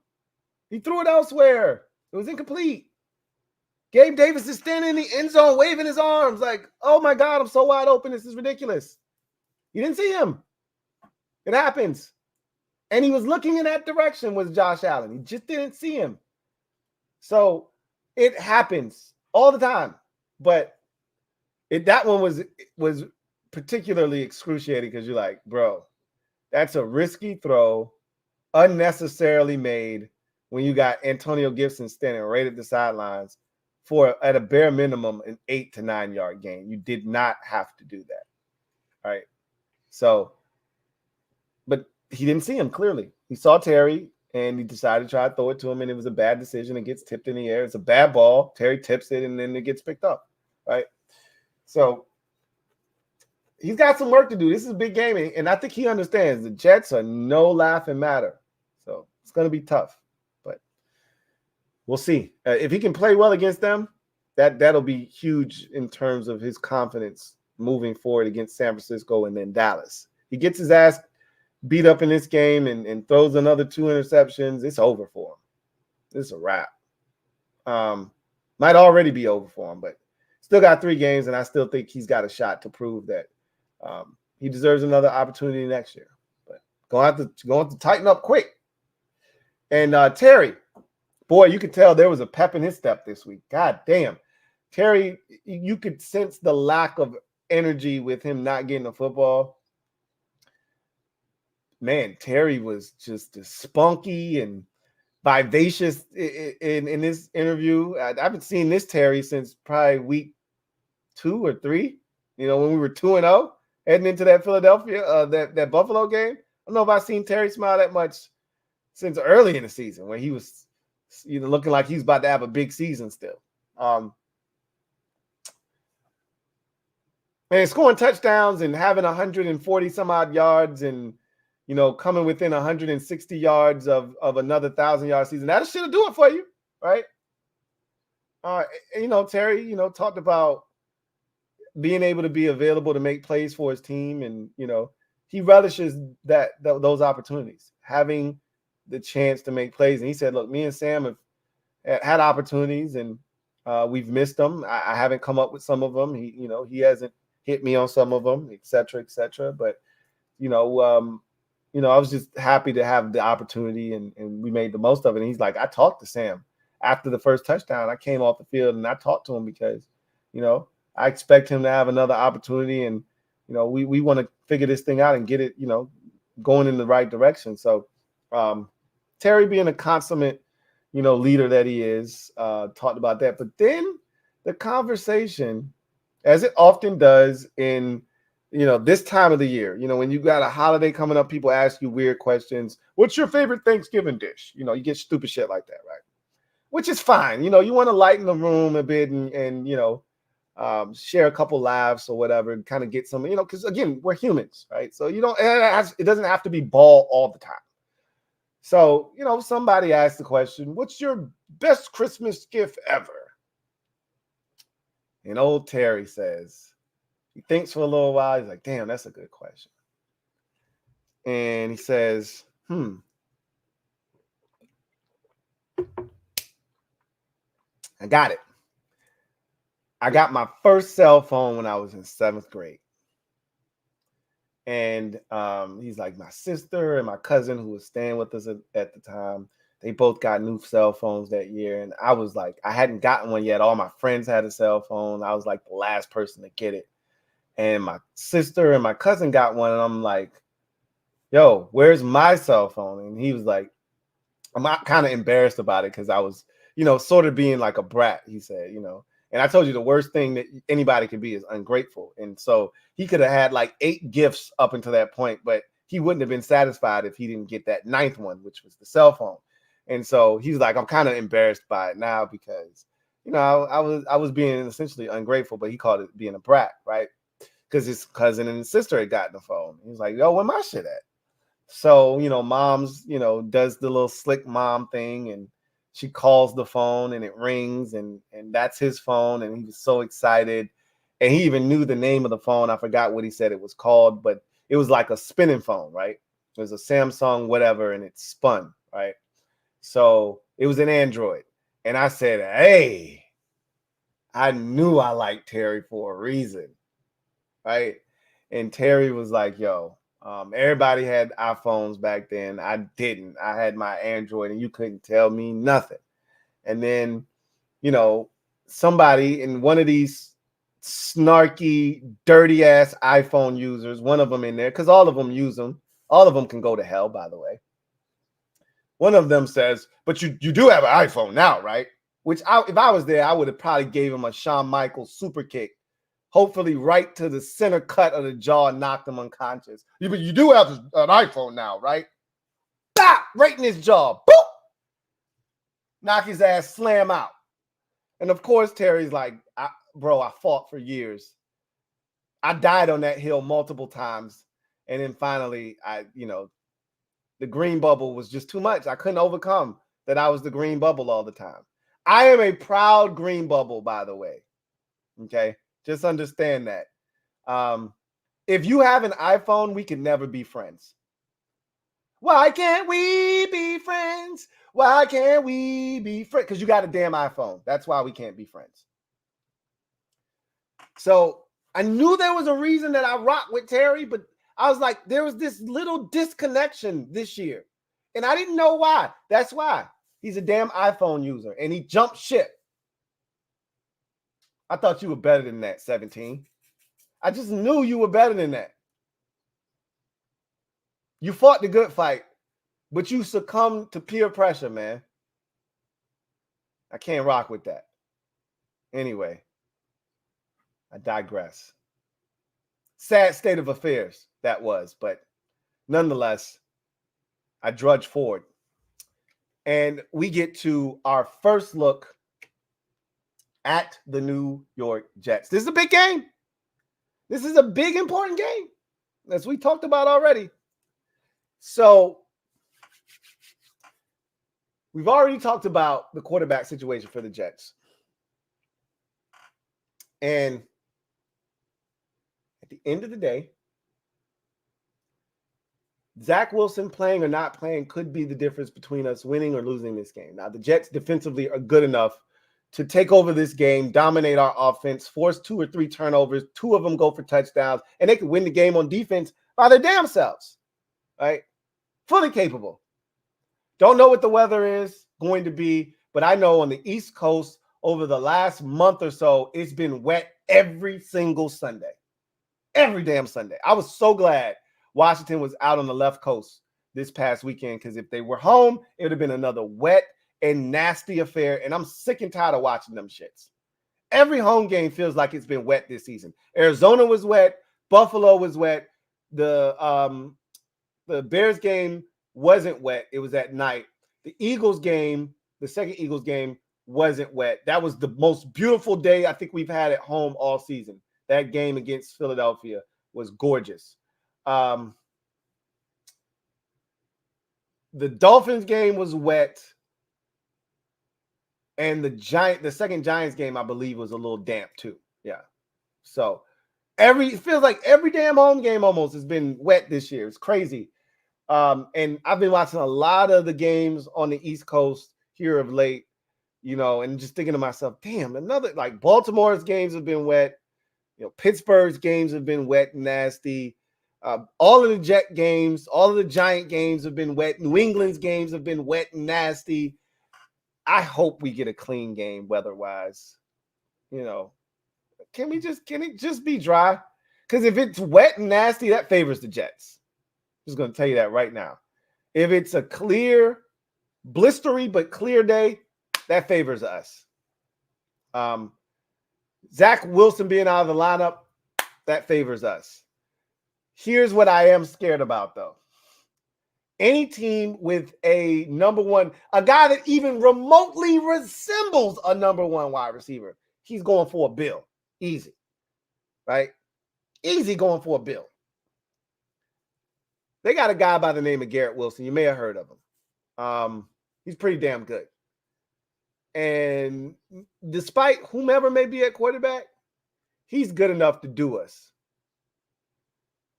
He threw it elsewhere. It was incomplete. Gabe Davis is standing in the end zone waving his arms like, oh my God, I'm so wide open. This is ridiculous. You didn't see him. It happens. And he was looking in that direction was Josh Allen. He just didn't see him. So it happens all the time. But that one was particularly excruciating because you're like, bro, that's a risky throw, unnecessarily made when you got Antonio Gibson standing right at the sidelines for, at a bare minimum, an 8 to 9 yard gain. You did not have to do that. Right? So, but he didn't see him clearly. He saw Terry and he decided to try to throw it to him, and it was a bad decision. It gets tipped in the air. It's a bad ball. Terry tips it, and then it gets picked up. Right? So he's got some work to do. This is a big game, and I think he understands the Jets are no laughing matter. So it's going to be tough, but we'll see. If he can play well against them, that'll be huge in terms of his confidence moving forward against San Francisco and then Dallas. He gets his ass beat up in this game and throws another 2 interceptions. It's over for him. It's a wrap. Might already be over for him, but still got 3 games, and I still think he's got a shot to prove that he deserves another opportunity next year. But going to have to tighten up quick. And Terry, boy, you could tell there was a pep in his step this week. God damn. Terry, you could sense the lack of energy with him not getting the football. Man, Terry was just spunky and vivacious in this interview. I haven't seen this Terry since probably week 2 or 3, when we were 2-0 heading into that Philadelphia, that Buffalo game. I don't know if I've seen Terry smile that much since early in the season when he was looking like he's about to have a big season still. And scoring touchdowns and having 140 some odd yards and coming within 160 yards of another 1,000-yard season. That should do it for you, right? Terry, talked about being able to be available to make plays for his team, and he relishes those opportunities, having the chance to make plays. And he said, "Look, me and Sam have had opportunities, and we've missed them. I haven't come up with some of them. He hasn't hit me on some of them, et cetera, et cetera. But I was just happy to have the opportunity, and we made the most of it." And he's like, "I talked to Sam after the first touchdown. I came off the field and I talked to him because, I expect him to have another opportunity, and we want to figure this thing out and get it, going in the right direction." So Terry, being a consummate, leader that he is, talked about that. But then the conversation, as it often does in this time of the year, when you got a holiday coming up, people ask you weird questions. What's your favorite Thanksgiving dish? You get stupid shit like that, right? Which is fine. You want to lighten the room a bit and share a couple laughs or whatever, and kind of get some, because again, we're humans, right? So it doesn't have to be ball all the time. So, somebody asked the question, what's your best Christmas gift ever? And old Terry says, he thinks for a little while, he's like, damn, that's a good question. and he says, I got it. I got my first cell phone when I was in 7th grade. And he's like, my sister and my cousin who was staying with us at the time, they both got new cell phones that year. And I was like, I hadn't gotten one yet. All my friends had a cell phone. I was like the last person to get it. And my sister and my cousin got one. And I'm like, yo, where's my cell phone? And he was like, I'm kind of embarrassed about it because I was, sort of being like a brat, he said, And I told you the worst thing that anybody could be is ungrateful. And so he could have had like 8 gifts up until that point, but he wouldn't have been satisfied if he didn't get that 9th one, which was the cell phone. And so he's like, I'm kind of embarrassed by it now because, I was being essentially ungrateful, but he called it being a brat, right? Because his cousin and his sister had gotten the phone. He was like, yo, where my shit at? So, mom's, does the little slick mom thing, and she calls the phone and it rings and that's his phone. And he was so excited. And he even knew the name of the phone. I forgot what he said it was called, but it was like a spinning phone, right? It was a Samsung, whatever, and it spun, right? So it was an Android. And I said, hey, I knew I liked Terry for a reason, right? And Terry was like, yo, everybody had iPhones back then. I didn't. I had my Android and you couldn't tell me nothing. And then, somebody in one of these snarky, dirty ass iPhone users, one of them in there, because all of them use them. All of them can go to hell, by the way. One of them says, but you do have an iPhone now, right? Which if I was there, I would have probably gave him a Shawn Michaels super kick. Hopefully right to the center cut of the jaw and knocked him unconscious. You do have an iPhone now, right? Stop! Right in his jaw. Boop! Knock his ass, slam out. And of course, Terry's like, bro, I fought for years. I died on that hill multiple times. And then finally, the green bubble was just too much. I couldn't overcome that I was the green bubble all the time. I am a proud green bubble, by the way. Okay? Just understand that. If you have an iPhone, we can never be friends. Why can't we be friends? Why can't we be friends? Because you got a damn iPhone. That's why we can't be friends. So I knew there was a reason that I rocked with Terry, but I was like, there was this little disconnection this year. And I didn't know why. That's why. He's a damn iPhone user and he jumped ship. I thought you were better than that, 17. I just knew you were better than that. You fought the good fight, but you succumbed to peer pressure, man. I can't rock with that. Anyway, I digress. Sad state of affairs that was, but nonetheless, I drudge forward. And we get to our first look at the New York Jets. This is a big game. This is a big, important game, as we talked about already. So we've already talked about the quarterback situation for the Jets. And at the end of the day, Zach Wilson playing or not playing could be the difference between us winning or losing this game. Now, the Jets defensively are good enough to take over this game, dominate our offense, force 2 or 3 turnovers, 2 of them go for touchdowns, and they could win the game on defense by their damn selves, right? Fully capable. Don't know what the weather is going to be, but I know on the East Coast over the last month or so, it's been wet every single Sunday. Every damn Sunday. I was so glad Washington was out on the left coast this past weekend because if they were home, it would have been another wet and nasty affair, and I'm sick and tired of watching them shits. Every home game feels like it's been wet this season. Arizona was wet. Buffalo was wet. The Bears game wasn't wet. It was at night. The Eagles game, the second Eagles game, wasn't wet. That was the most beautiful day I think we've had at home all season. That game against Philadelphia was gorgeous. The Dolphins game was wet. And the second Giants game, I believe, was a little damp too. Yeah. So it feels like every damn home game almost has been wet this year. It's crazy. And I've been watching a lot of the games on the East Coast here of late, and just thinking to myself, damn, another, like, Baltimore's games have been wet. Pittsburgh's games have been wet and nasty. All of the Jet games, all of the Giant games have been wet. New England's games have been wet and nasty. I hope we get a clean game weather-wise. Can it just be dry? Because if it's wet and nasty, that favors the Jets. I'm just going to tell you that right now. If it's a clear, blistery but clear day, that favors us. Zach Wilson being out of the lineup, that favors us. Here's what I am scared about, though. Any team with a number one, a guy that even remotely resembles a number one wide receiver, he's going for a bill. Easy. Right? Easy going for a bill. They got a guy by the name of Garrett Wilson. You may have heard of him. He's pretty damn good. And despite whomever may be at quarterback, he's good enough to do us.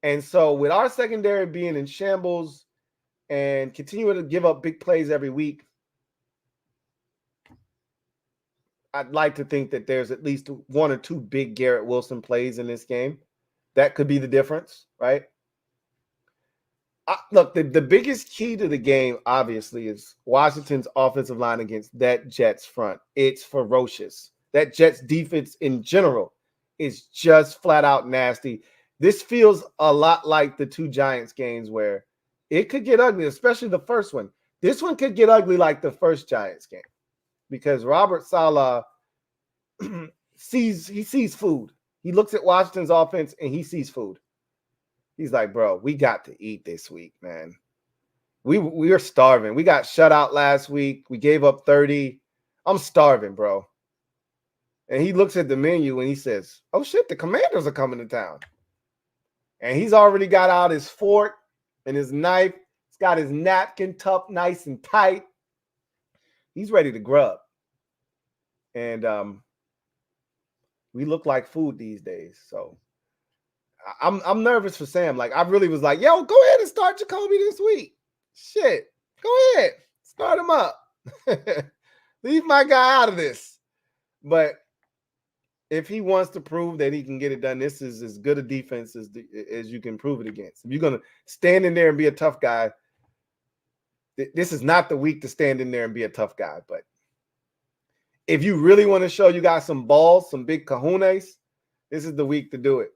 And so with our secondary being in shambles and continuing to give up big plays every week, I'd like to think that there's at least one or two big Garrett Wilson plays in this game. That could be the difference, right? Look, the biggest key to the game, obviously, is Washington's offensive line against that Jets front. It's ferocious. That Jets defense in general is just flat out nasty. This feels a lot like the two Giants games where it could get ugly, especially the first one. This one could get ugly like the first Giants game because Robert Saleh sees food. He looks at Washington's offense and he sees food. He's like, bro, we got to eat this week, man. We are starving. We got shut out last week. We gave up 30. I'm starving, bro. And he looks at the menu and he says, oh, shit, the Commanders are coming to town. And he's already got out his fork and his knife. He's got his napkin tucked nice and tight. He's ready to grub. And we look like food these days, so I'm nervous for Sam. Like, I really was like, yo, go ahead and start Jacoby this week. Shit, go ahead. Start him up. Leave my guy out of this. But if he wants to prove that he can get it done, this is as good a defense as you can prove it against. If you're going to stand in there and be a tough guy, this is not the week to stand in there and be a tough guy. But if you really want to show you got some balls, some big kahunas, this is the week to do it.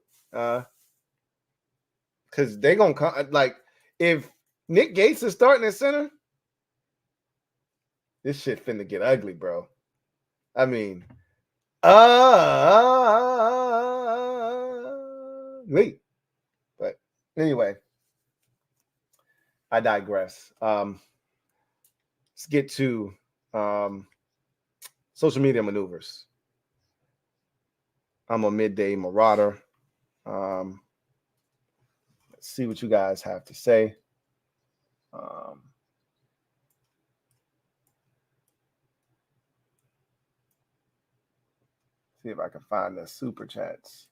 Because they're going to come. Like, if Nick Gates is starting at center, this shit finna get ugly, bro. I mean, wait. But anyway, I digress. Let's get to social media maneuvers. I'm a midday marauder. Let's see what you guys have to say. See if I can find the super chats.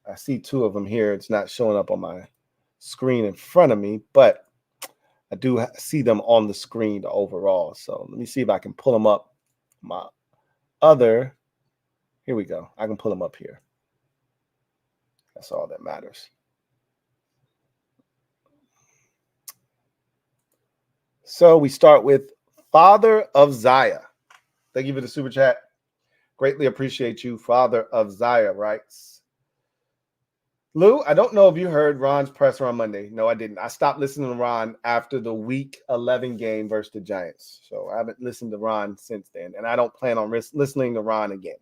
I see two of them here. It's not showing up on my screen in front of me, but I do see them on the screen overall. So let me see if I can pull them up. My other, here we go. I can pull them up here. That's all that matters. So we start with Father of Zaya. Thank you for the super chat. Greatly appreciate you. Father of Zaya writes, Lou, I don't know if you heard Ron's presser on Monday. No, I didn't. I stopped listening to Ron after the Week 11 game versus the Giants. So I haven't listened to Ron since then, and I don't plan on listening to Ron again.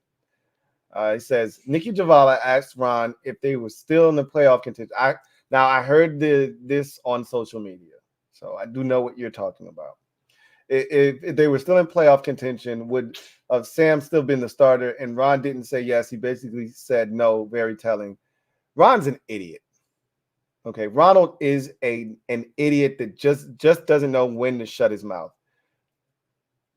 He says, Nikki Javala asked Ron if they were still in the playoff contention. I heard this on social media, so I do know what you're talking about. If they were still in playoff contention, would Sam still been the starter? And Ron didn't say yes. He basically said no. Very telling. Ron's an idiot. Okay, Ronald is an idiot that just doesn't know when to shut his mouth.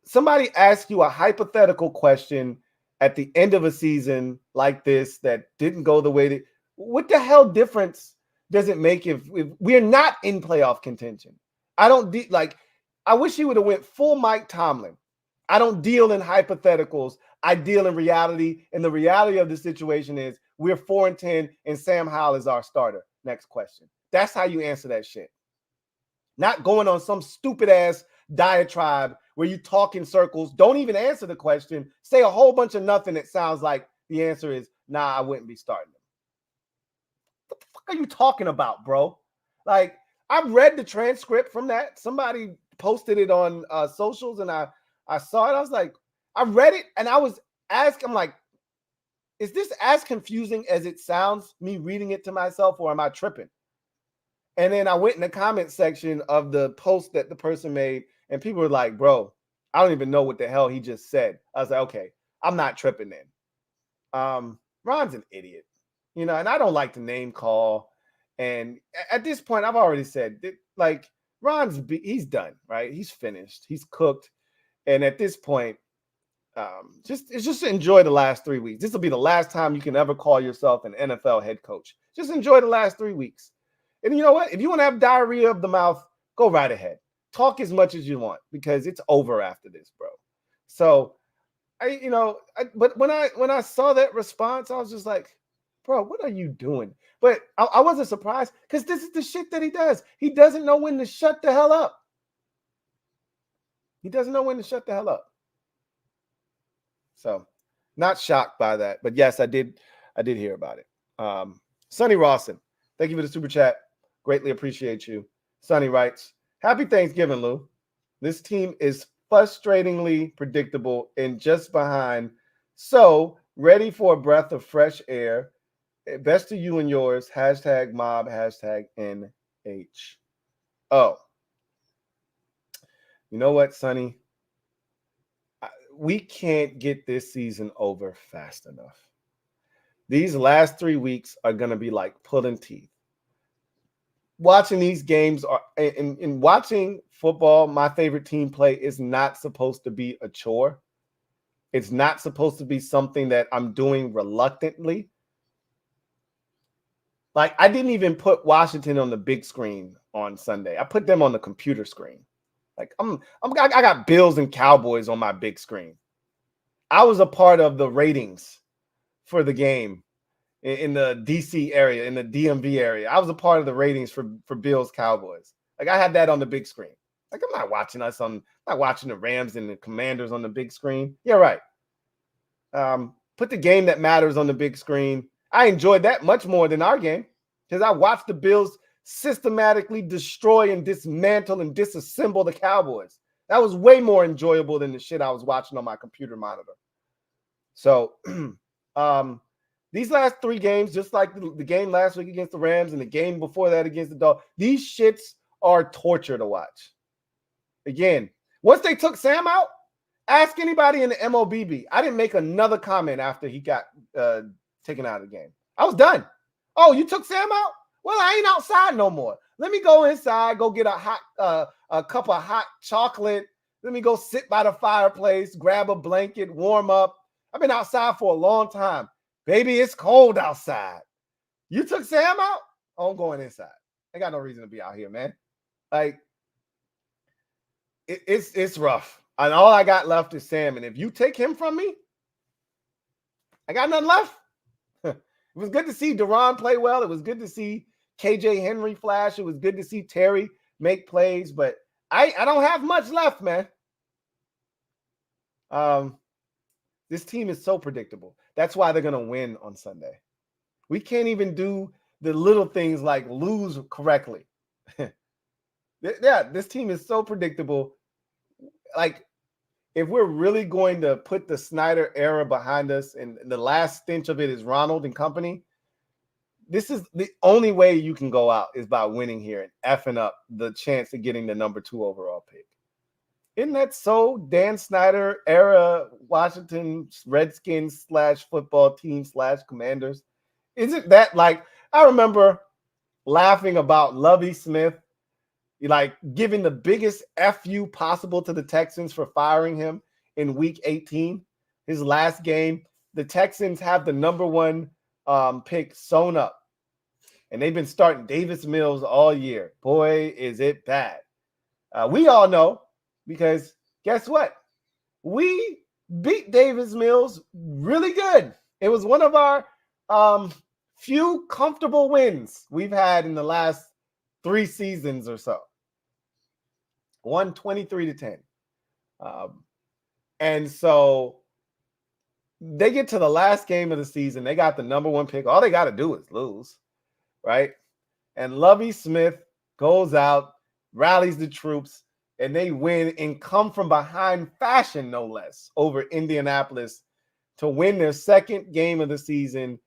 Somebody asks you a hypothetical question at the end of a season like this that didn't go the way that. What the hell difference doesn't make if we're not in playoff contention. I don't like. I wish he would have went full Mike Tomlin. I don't deal in hypotheticals. I deal in reality. And the reality of the situation is we're 4-10 and Sam Howell is our starter. Next question. That's how you answer that shit. Not going on some stupid ass diatribe where you talk in circles. Don't even answer the question. Say a whole bunch of nothing that sounds like the answer is, nah, I wouldn't be starting them. What the fuck are you talking about, bro? Like, I've read the transcript from that. Somebody posted it on socials and I saw it. I was like, I read it and I was asking, I'm like, is this as confusing as it sounds, me reading it to myself, or am I tripping? And then I went in the comment section of the post that the person made, and people were like, bro, I don't even know what the hell he just said. I was like, okay, I'm not tripping then. Ron's an idiot, you know, and I don't like to name call. And at this point, I've already said that, like, he's done, right? He's finished. He's cooked. And at this point, just enjoy the last 3 weeks. This will be the last time you can ever call yourself an NFL head coach. Just enjoy the last 3 weeks. And you know what? If you want to have diarrhea of the mouth, go right ahead. Talk as much as you want because it's over after this, bro. So, but when I saw that response, I was just like, bro, what are you doing? But I wasn't surprised because this is the shit that he does. He doesn't know when to shut the hell up. He doesn't know when to shut the hell up. So, not shocked by that. But yes, I did hear about it. Sonny Rawson, thank you for the super chat. Greatly appreciate you. Sonny writes, happy Thanksgiving, Lou. This team is frustratingly predictable and just behind. So, ready for a breath of fresh air. Best to you and yours. Hashtag mob, hashtag NH. Oh. You know what, Sonny? We can't get this season over fast enough. These last 3 weeks are going to be like pulling teeth. Watching these games in watching football, my favorite team play is not supposed to be a chore. It's not supposed to be something that I'm doing reluctantly. Like, I didn't even put Washington on the big screen on Sunday. I put them on the computer screen. Like, I got Bills and Cowboys on my big screen. I was a part of the ratings for the game in the DC area, in the DMV area. I was a part of the ratings for Bills Cowboys. Like, I had that on the big screen. Like, I'm not watching the Rams and the Commanders on the big screen. Yeah, right. Put the game that matters on the big screen. I enjoyed that much more than our game because I watched the Bills systematically destroy and dismantle and disassemble the Cowboys. That was way more enjoyable than the shit I was watching on my computer monitor. So, these last 3 games, just like the game last week against the Rams and the game before that against the Dolphins, these shits are torture to watch. Again, once they took Sam out, ask anybody in the MOBB. I didn't make another comment after he got taken out of the game. I was done. Oh, you took Sam out? Well, I ain't outside no more. Let me go inside, go get a cup of hot chocolate. Let me go sit by the fireplace, grab a blanket, warm up. I've been outside for a long time. Baby, it's cold outside. You took Sam out? Oh, I'm going inside. I got no reason to be out here, man. Like, it's rough. And all I got left is Sam. And if you take him from me, I got nothing left. It was good to see Duron play well. It was good to see KJ Henry flash. It was good to see Terry make plays. But I don't have much left, man. This team is so predictable. That's why they're going to win on Sunday. We can't even do the little things like lose correctly. Yeah, this team is so predictable. Like, if we're really going to put the Snyder era behind us and the last stench of it is Ronald and company, this is the only way you can go out is by winning here and effing up the chance of getting the number 2 overall pick. Isn't that so? Dan Snyder era Washington Redskins / football team / Commanders. Isn't that like, I remember laughing about Lovie Smith, like giving the biggest FU possible to the Texans for firing him in week 18, his last game. The Texans have the number 1 pick sewn up. And they've been starting Davis Mills all year. Boy, is it bad. We all know, because guess what? We beat Davis Mills really good. It was one of our few comfortable wins we've had in the last 3 seasons or so. Won 23-10. And so they get to the last game of the season. They got the #1 pick. All they got to do is lose, right? And Lovie Smith goes out, rallies the troops, and they win in come from behind fashion, no less, over Indianapolis to win their 2nd game of the season,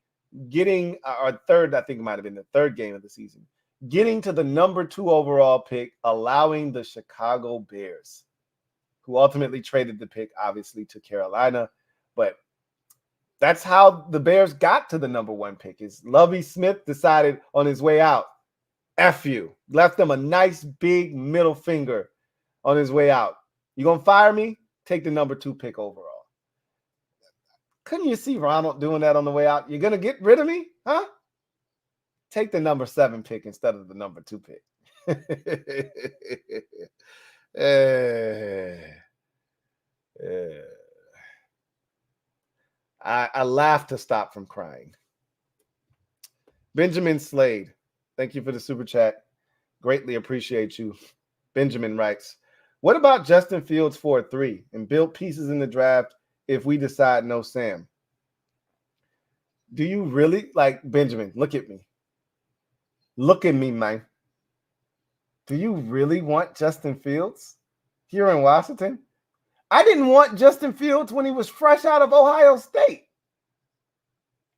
getting or third, I think it might have been the 3rd game of the season, getting to the #2 overall pick, allowing the Chicago Bears, who ultimately traded the pick, obviously, to Carolina. But that's how the Bears got to the #1 pick. Is Lovie Smith decided on his way out, F you, left them a nice big middle finger on his way out. You gonna fire me? Take the #2 pick overall. Couldn't you see Ronald doing that on the way out? You're gonna get rid of me, huh? Take the #7 pick instead of the #2 pick. I laugh to stop from crying. Benjamin Slade, thank you for the super chat. Greatly appreciate you. Benjamin writes, what about Justin Fields for a 3 and build pieces in the draft if we decide no Sam? Do you really, like, Benjamin, look at me. Look at me, man. Do you really want Justin Fields here in Washington? I didn't want Justin Fields when he was fresh out of Ohio State.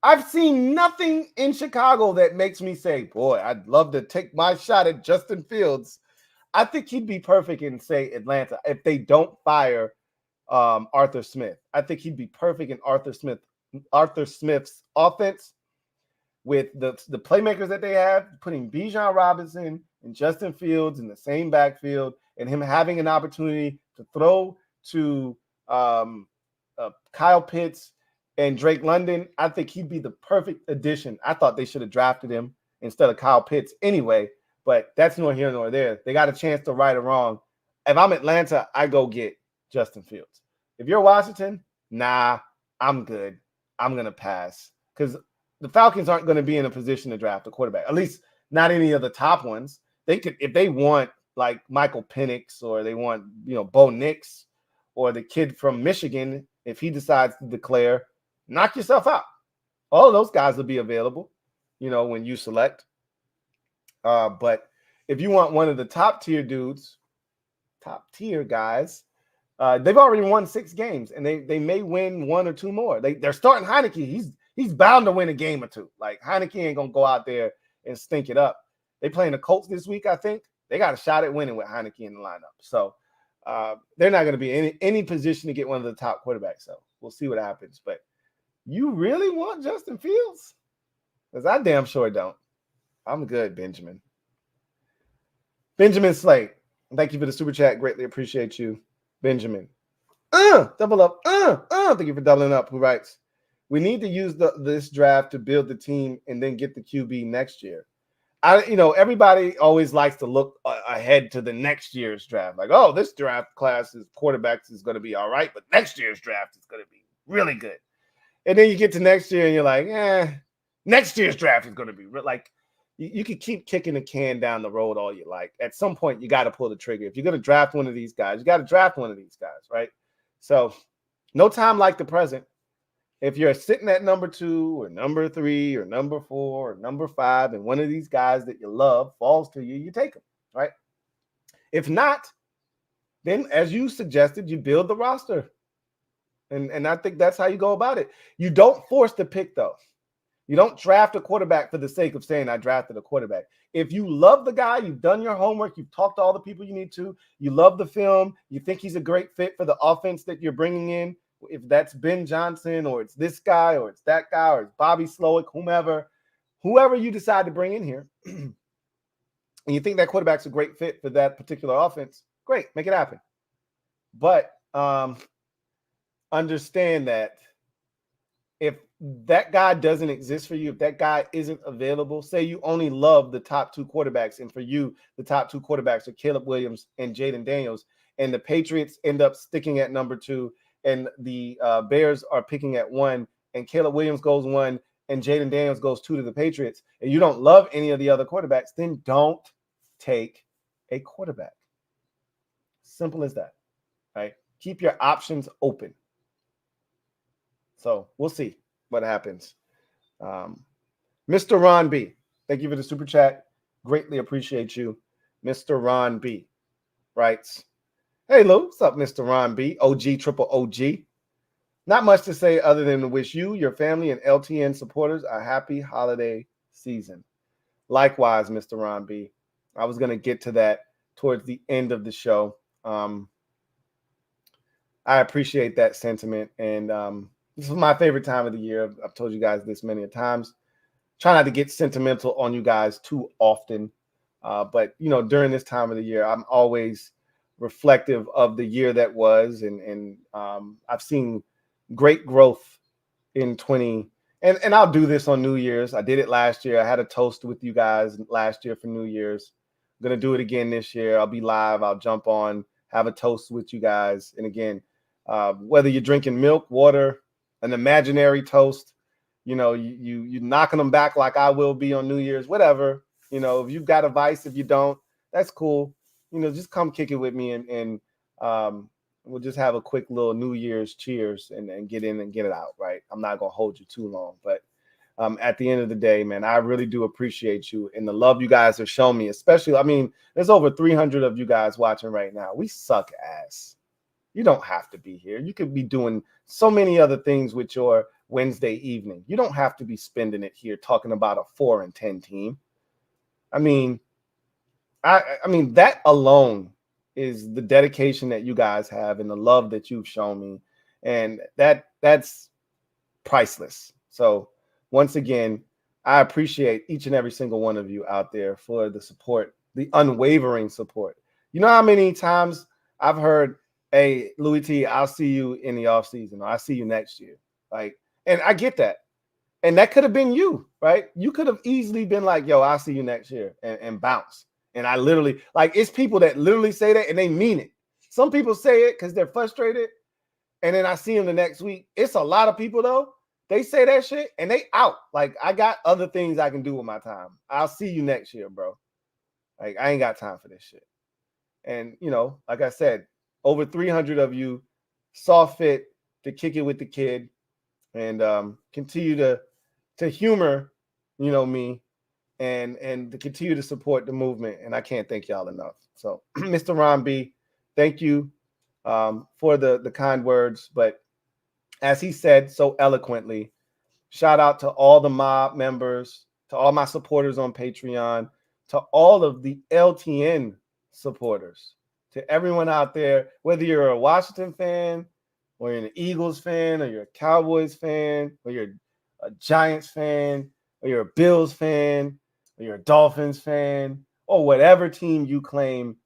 I've seen nothing in Chicago that makes me say, boy, I'd love to take my shot at Justin Fields. I think he'd be perfect in, say, Atlanta if they don't fire Arthur Smith. I think he'd be perfect in Arthur Smith's offense with the playmakers that they have, putting Bijan Robinson and Justin Fields in the same backfield, and him having an opportunity to throw to Kyle Pitts and Drake London. I think he'd be the perfect addition. I thought they should have drafted him instead of Kyle Pitts anyway, but that's nor here nor there. They got a chance to right or wrong. If I'm Atlanta, I go get Justin Fields. If you're Washington, nah, I'm good. I'm going to pass because the Falcons aren't going to be in a position to draft a quarterback, at least not any of the top ones. They could, if they want like Michael Penix or they want, Bo Nix or the kid from Michigan, if he decides to declare, knock yourself out. All of those guys will be available, when you select. But if you want one of the top tier dudes, top tier guys, they've already won 6 games, and they may win 1 or 2 more. They're starting Heineke. He's bound to win a game or 2. Like, Heineke ain't gonna go out there and stink it up. They playing the Colts this week, I think. They got a shot at winning with Heineke in the lineup. So they're not going to be in any position to get one of the top quarterbacks. So we'll see what happens. But you really want Justin Fields? Because I damn sure don't. I'm good, Benjamin. Benjamin Slate, thank you for the super chat. Greatly appreciate you, Benjamin. Double up. Thank you for doubling up. Who writes, we need to use this draft to build the team and then get the QB next year. Everybody always likes to look ahead to the next year's draft. Like, oh, this draft class is quarterbacks is going to be all right, but next year's draft is going to be really good. And then you get to next year and you're like, next year's draft is going to be like, you can keep kicking the can down the road all you like. At some point, you got to pull the trigger. If you're going to draft one of these guys, you got to draft one of these guys, right? So no time like the present. If you're sitting at #2 or #3 or #4 or #5 and one of these guys that you love falls to you, you take them, right? If not, then as you suggested, you build the roster. And I think that's how you go about it. You don't force the pick, though. You don't draft a quarterback for the sake of saying I drafted a quarterback. If you love the guy, you've done your homework, you've talked to all the people you need to, you love the film, you think he's a great fit for the offense that you're bringing in, if that's Ben Johnson or it's this guy or it's that guy or it's Bobby Slowick, whoever you decide to bring in here, and you think that quarterback's a great fit for that particular offense, great, make it happen. But understand that if that guy doesn't exist for you, if that guy isn't available, say you only love the top two quarterbacks, and for you, the top two quarterbacks are Caleb Williams and Jaden Daniels, and the Patriots end up sticking at number 2, and the Bears are picking at 1, and Caleb Williams goes 1, and Jaden Daniels goes 2 to the Patriots, and you don't love any of the other quarterbacks, then don't take a quarterback. Simple as that, right? Keep your options open. So we'll see what happens. Mr. Ron B, thank you for the super chat. Greatly appreciate you. Mr. Ron B writes, hey, Lou, what's up, Mr. Ron B? OG, triple OG. Not much to say other than to wish you, your family, and LTN supporters a happy holiday season. Likewise, Mr. Ron B. I was going to get to that towards the end of the show. I appreciate that sentiment, and this is my favorite time of the year. I've told you guys this many times. Try not to get sentimental on you guys too often. But, you know, during this time of the year, I'm always reflective of the year that was. And I've seen great growth in 20. And I'll do this on New Year's. I did it last year. I had a toast with you guys last year for New Year's. I'm going to do it again this year. I'll be live. I'll jump on, have a toast with you guys. And again, whether you're drinking milk, water, an imaginary toast, you know, you knocking them back like I will be on New Year's, whatever. You know, if you've got a vice, if you don't, that's cool. You know, just come kick it with me, and we'll just have a quick little New Year's cheers and get in and get it out, right? I'm not going to hold you too long. But at the end of the day, man, I really do appreciate you and the love you guys have shown me, especially, I mean, there's over 300 of you guys watching right now. We suck ass. You don't have to be here. You could be doing so many other things with your Wednesday evening. You don't have to be spending it here talking about a 4-10 team. I mean, I mean, that alone is the dedication that you guys have and the love that you've shown me. And that's priceless. So once again, I appreciate each and every single one of you out there for the support, the unwavering support. You know how many times I've heard, hey, Louie T, I'll see you in the off season, or I'll see you next year. Like, and I get that. And that could have been you, right? You could have easily been like, yo, I'll see you next year, and bounce. And I literally, like, it's people that literally say that and they mean it. Some people say it because they're frustrated, and then I see them the next week. It's a lot of people, though. They say that shit and they out. Like, I got other things I can do with my time. I'll see you next year, bro. Like, I ain't got time for this shit. And, you know, like I said, over 300 of you saw fit to kick it with the kid and continue to humor, you know, me and to continue to support the movement. And I can't thank y'all enough. So, Mr. Ron B, thank you for the kind words. But as he said so eloquently, shout out to all the mob members, to all my supporters on Patreon, to all of the LTN supporters, to everyone out there, whether you're a Washington fan, or you're an Eagles fan, or you're a Cowboys fan, or you're a Giants fan, or you're a Bills fan, or you're a Dolphins fan, or whatever team you claim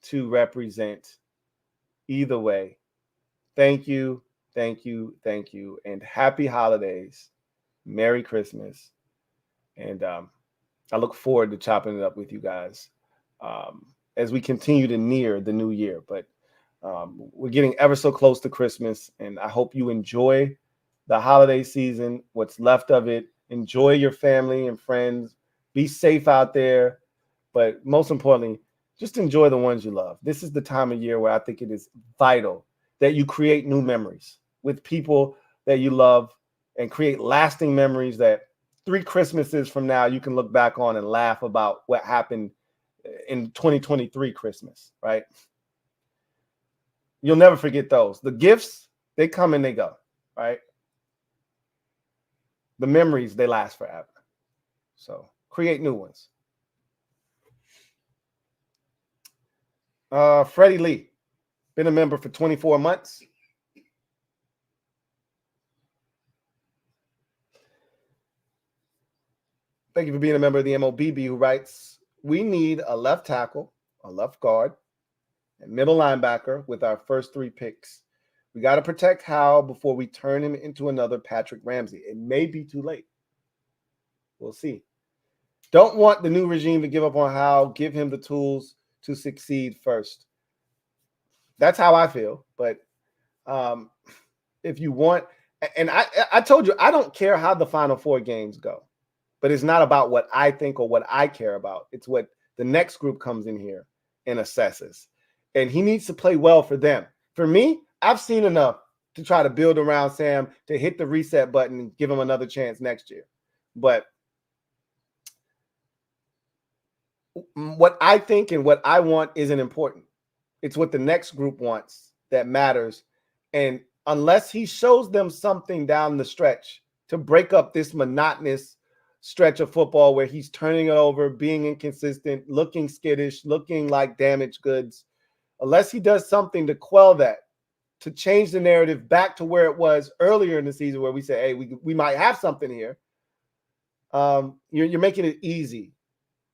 to represent. Either way, thank you, thank you, thank you, and happy holidays. Merry Christmas. And I look forward to chopping it up with you guys as we continue to near the new year. But we're getting ever so close to Christmas, and I hope you enjoy the holiday season, what's left of it. Enjoy your family and friends. Be safe out there. But most importantly, just enjoy the ones you love. This is the time of year where I think it is vital that you create new memories with people that you love and create lasting memories that 3 Christmases from now you can look back on and laugh about what happened in 2023 Christmas, right? You'll never forget those. The gifts, they come and they go, right? The memories, they last forever. So create new ones. Freddie Lee, been a member for 24 months. Thank you for being a member of the MOBB, who writes, we need a left tackle, a left guard, and middle linebacker with our first 3 picks. We got to protect Hal before we turn him into another Patrick Ramsey. It may be too late. We'll see. Don't want the new regime to give up on Hal. Give him the tools to succeed first. That's how I feel. But if you want, and I told you, I don't care how the Final Four games go, but it's not about what I think or what I care about. It's what the next group comes in here and assesses. And he needs to play well for them. For me, I've seen enough to try to build around Sam to hit the reset button and give him another chance next year. But what I think and what I want isn't important. It's what the next group wants that matters. And unless he shows them something down the stretch to break up this monotonous stretch of football where he's turning it over, being inconsistent, looking skittish, looking like damaged goods, unless he does something to quell that, to change the narrative back to where it was earlier in the season where we say, hey, we might have something here, you're making it easy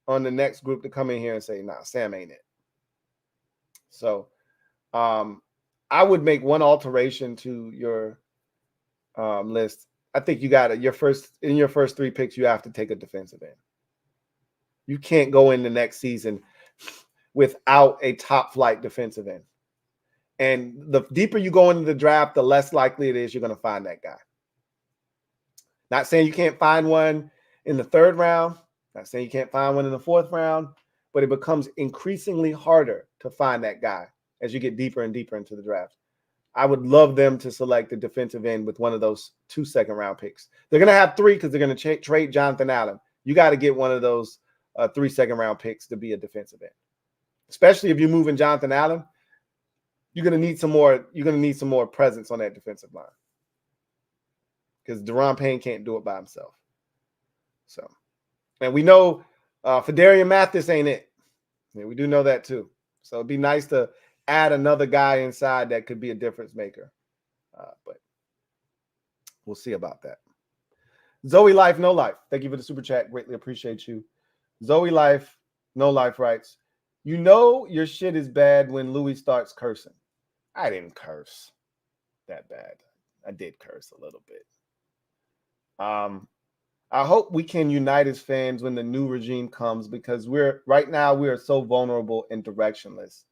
on the next group to come in here and say, nah, Sam ain't it. So I would make one alteration to your list. I think you got it. Your first 3 picks, you have to take a defensive end. You can't go in the next season without a top flight defensive end. And the deeper you go into the draft, the less likely it is you're going to find that guy. Not saying you can't find one in the 3rd round. Not saying you can't find one in the 4th round, but it becomes increasingly harder to find that guy as you get deeper and deeper into the draft. I would love them to select the defensive end with one of those 2 second-round picks. They're going to have 3 because they're going to trade Jonathan Allen. You got to get one of those 3 second-round picks to be a defensive end, especially if you're moving Jonathan Allen. You're going to need some more. You're going to need some more presence on that defensive line because Deron Payne can't do it by himself. So, and we know Fedarian Mathis ain't it. Yeah, we do know that too. So it'd be nice to add another guy inside that could be a difference maker. But we'll see about that. Zoe Life, No Life. Thank you for the super chat. Greatly appreciate you. Zoe Life, No Life writes, you know your shit is bad when Louie starts cursing. I didn't curse that bad. I did curse a little bit. I hope we can unite as fans when the new regime comes because right now we are so vulnerable and directionless.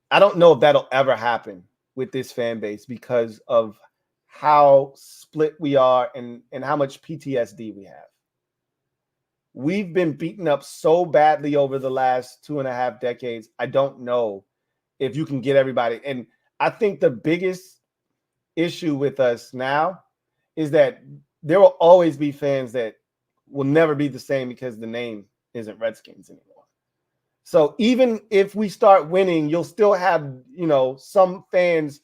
I don't know if that'll ever happen with this fan base because of how split we are and how much PTSD we have. We've been beaten up so badly over the last 2.5 decades. I don't know if you can get everybody. And I think the biggest issue with us now is that there will always be fans that will never be the same because the name isn't Redskins anymore. So even if we start winning, you'll still have, some fans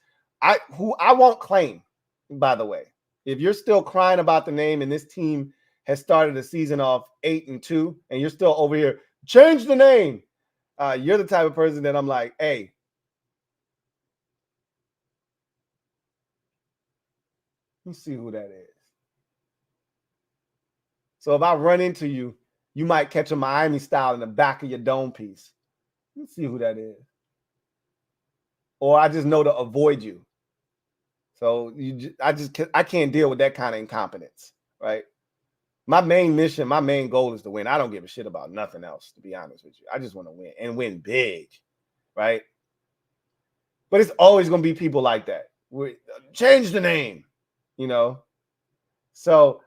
who I won't claim, by the way. If you're still crying about the name and this team has started the season off 8-2 and you're still over here, change the name. You're the type of person that I'm like, hey, let me see who that is. So if I run into you, you might catch a Miami style in the back of your dome piece. Let's see who that is. Or I just know to avoid you. So I can't deal with that kind of incompetence, right? My main mission, my main goal is to win. I don't give a shit about nothing else, to be honest with you. I just want to win and win big, right? But it's always going to be people like that. Change the name, So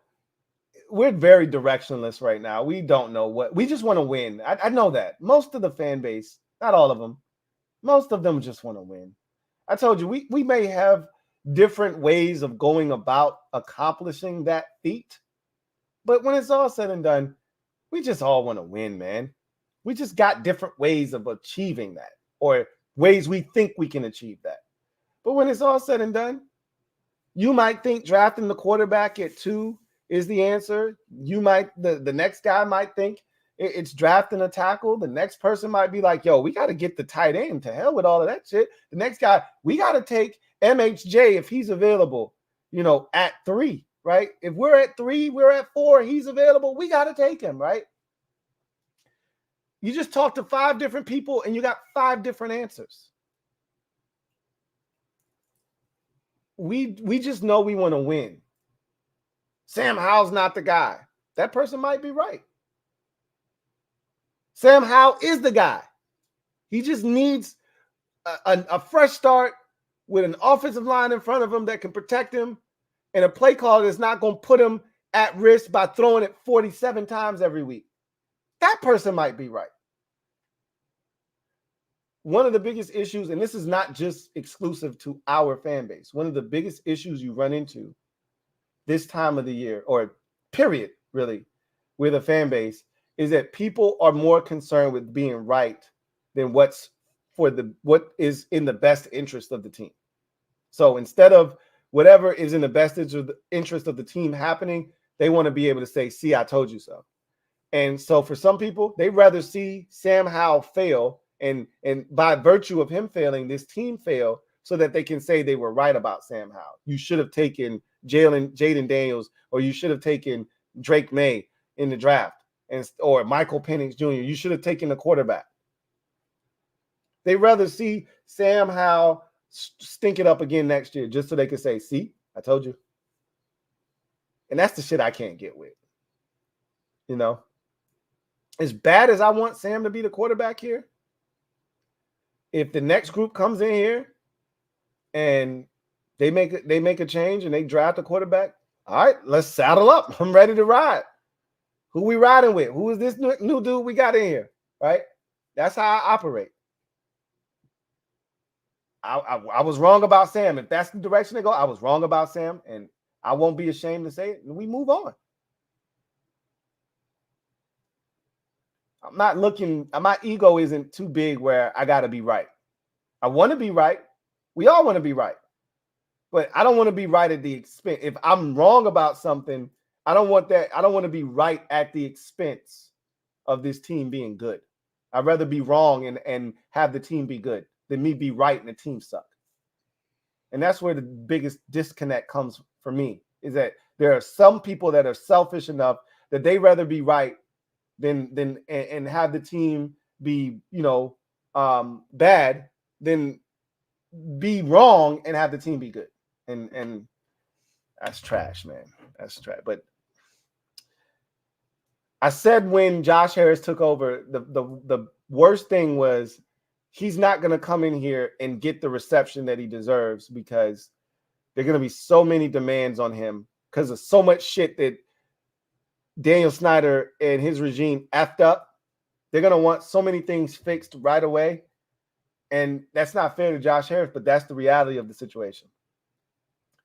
we're very directionless right now. We don't know we just want to win. I know that. Most of the fan base, not all of them, most of them just want to win. I told you, we may have different ways of going about accomplishing that feat, but when it's all said and done, we just all want to win, man. We just got different ways of achieving that or ways we think we can achieve that. But when it's all said and done, you might think drafting the quarterback at 2 is the answer. You might, the next guy might think it's drafting a tackle. The next person might be like, yo, we got to get the tight end. To hell with all of that shit. The next guy, we got to take MHJ if he's available, at 3, right? If we're at 3, we're at 4, he's available, we got to take him, right? You just talk to 5 different people and you got 5 different answers. we just know we want to win. Sam Howell's not the guy. That person might be right. Sam Howell is the guy. He just needs a fresh start with an offensive line in front of him that can protect him, and a play call that's not going to put him at risk by throwing it 47 times every week. That person might be right. One of the biggest issues, and this is not just exclusive to our fan base, one of the biggest issues you run into this time of the year, or period, really, with a fan base, is that people are more concerned with being right than what is in the best interest of the team. So instead of whatever is in the best interest of the team happening, they want to be able to say, see, I told you so. And so for some people, they'd rather see Sam Howell fail, and by virtue of him failing, this team fail, so that they can say they were right about Sam Howell. You should have taken Jaden Daniels, or you should have taken Drake May in the draft, or Michael Penix Jr. You should have taken the quarterback. They'd rather see Sam Howell stink it up again next year, just so they can say, see, I told you. And that's the shit I can't get with. You know, as bad as I want Sam to be the quarterback here, if the next group comes in here and they make a change and they draft a quarterback, all right, let's saddle up. I'm ready to ride. Who we riding with? Who is this new dude we got in here? Right? That's how I operate. I was wrong about Sam. If that's the direction they go, I was wrong about Sam, and I won't be ashamed to say it. And we move on. My ego isn't too big where I got to be right. I want to be right. We all want to be right. But I don't want to be right at the expense. If I'm wrong about something, I don't want that. I don't want to be right at the expense of this team being good. I'd rather be wrong and have the team be good than me be right and the team suck. And that's where the biggest disconnect comes for me, is that there are some people that are selfish enough that they rather be right than have the team be, bad, than be wrong and have the team be good. And that's trash, man. That's trash. But I said when Josh Harris took over, the worst thing was he's not going to come in here and get the reception that he deserves, because there are going to be so many demands on him because of so much shit that Daniel Snyder and his regime effed up. They're going to want so many things fixed right away. And that's not fair to Josh Harris, but that's the reality of the situation.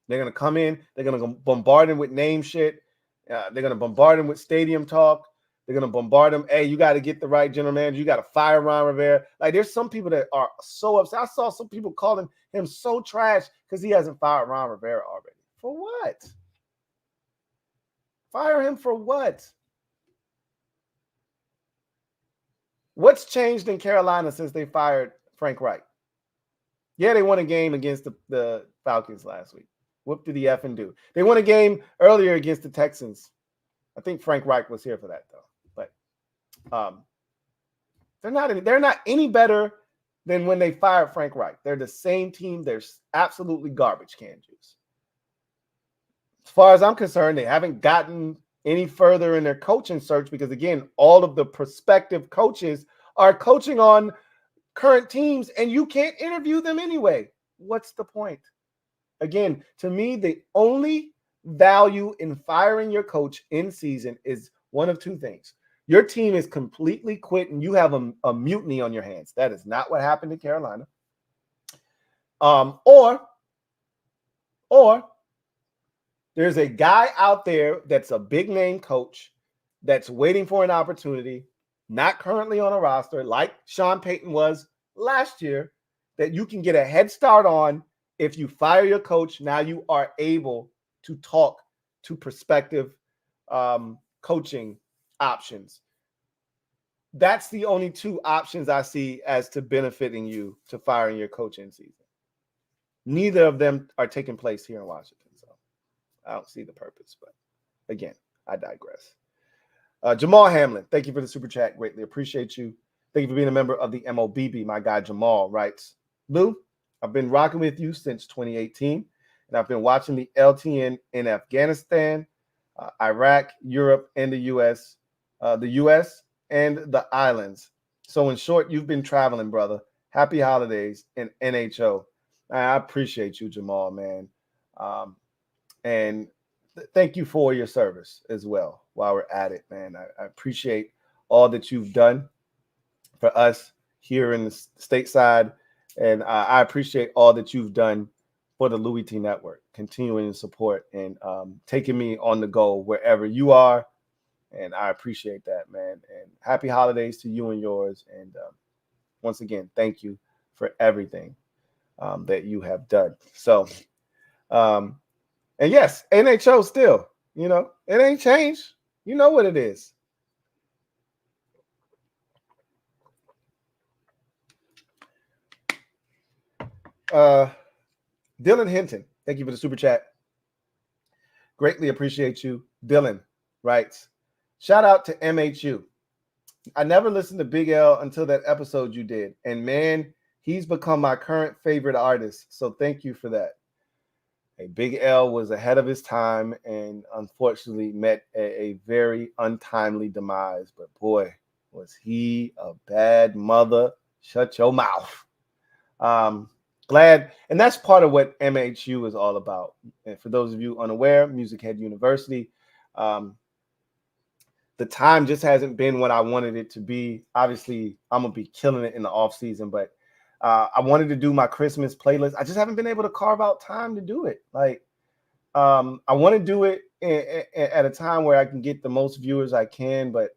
They're going to come in. They're going to bombard him with name shit. They're going to bombard him with stadium talk. They're going to bombard him. Hey, you got to get the right general manager. You got to fire Ron Rivera. Like, there's some people that are so upset. I saw some people calling him so trash because he hasn't fired Ron Rivera already. For what? Fire him for what? What's changed in Carolina since they fired Frank Reich? Yeah, they won a game against the Falcons last week. What did he effing do? They won a game earlier against the Texans. I think Frank Reich was here for that, though. But they're not any better than when they fired Frank Reich. They're the same team. They're absolutely garbage can juice. As far as I'm concerned, they haven't gotten any further in their coaching search because, again, all of the prospective coaches are coaching on current teams, and you can't interview them anyway. What's the point? Again, to me, the only value in firing your coach in season is one of two things. Your team is completely quit and you have a mutiny on your hands. That is not what happened in Carolina. Or there's a guy out there that's a big name coach that's waiting for an opportunity, not currently on a roster, like Sean Payton was last year, that you can get a head start on. If you fire your coach, now you are able to talk to prospective coaching options. That's the only two options I see as to benefiting you to firing your coach in season. Neither of them are taking place here in Washington, so I don't see the purpose. But again, I digress. Jamal Hamlin, thank you for the super chat. Greatly appreciate you. Thank you for being a member of the MOBB. My guy Jamal writes, Lou, I've been rocking with you since 2018. and I've been watching the LTN in Afghanistan, Iraq, Europe, and the U.S. And the islands. So in short, you've been traveling, brother. Happy holidays and NHO. I appreciate you, Jamal, man. And thank you for your service as well while we're at it, man. I appreciate all that you've done for us here in the stateside. And I appreciate all that you've done for the Louie T Network, continuing to support and taking me on the go wherever you are. And I appreciate that, man. And happy holidays to you and yours. And once again, thank you for everything that you have done. So, and yes, NHO still, it ain't changed. You know what it is. Dylan Hinton, thank you for the super chat. Greatly appreciate you. Dylan writes, shout out to MHU. I never listened to Big L until that episode you did. And man, he's become my current favorite artist. So thank you for that. Hey, Big L was ahead of his time and unfortunately met a very untimely demise. But boy, was he a bad mother. Shut your mouth. Glad, and that's part of what MHU is all about. And for those of you unaware, MusicHead University, the time just hasn't been what I wanted it to be. Obviously, I'm gonna be killing it in the off season, but I wanted to do my Christmas playlist. I just haven't been able to carve out time to do it. Like, I want to do it at a time where I can get the most viewers I can, but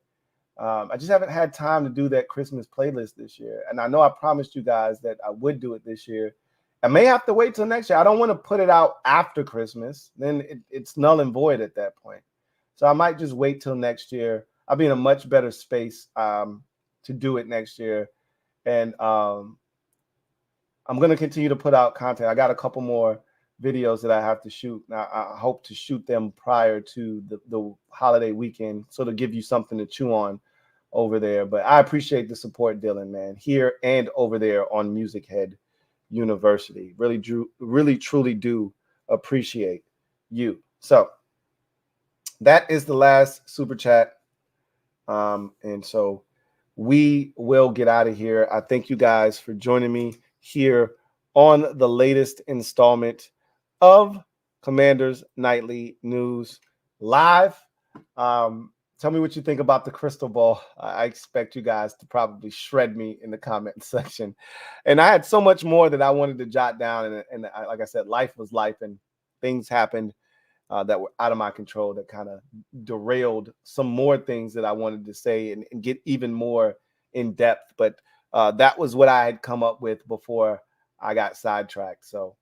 I just haven't had time to do that Christmas playlist this year. And I know I promised you guys that I would do it this year. I may have to wait till next year. I don't want to put it out after Christmas. Then it's null and void at that point. So I might just wait till next year. I'll be in a much better space to do it next year. And I'm going to continue to put out content. I got a couple more videos that I have to shoot. Now, I hope to shoot them prior to the holiday weekend, so to give you something to chew on over there. But I appreciate the support, Dylan, man, here and over there on MusicHead University. Really, truly do appreciate you. So that is the last super chat. And so we will get out of here. I thank you guys for joining me here on the latest installment of Commander's Nightly News Live. Tell me what you think about the crystal ball. I expect you guys to probably shred me in the comment section. And I had so much more that I wanted to jot down. And like I said, life was life, and things happened that were out of my control that kind of derailed some more things that I wanted to say and get even more in depth. But that was what I had come up with before I got sidetracked. So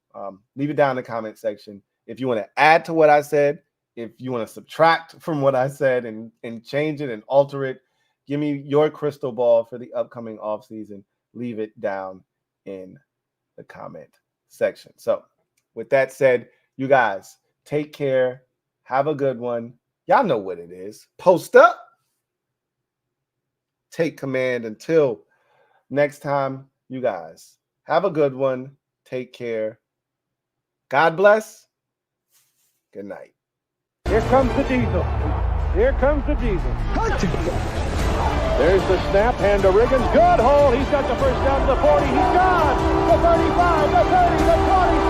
leave it down in the comment section. If you want to add to what I said, if you want to subtract from what I said and change it and alter it, give me your crystal ball for the upcoming off season. Leave it down in the comment section. So with that said, you guys take care. Have a good one. Y'all know what it is. Post up. Take command. Until next time, you guys have a good one. Take care. God bless. Good night. Here comes the diesel. Here comes the diesel. There's the snap. Hand to Riggins. Good hole. He's got the first down to the 40. He's gone. The 35, the 30, the 20.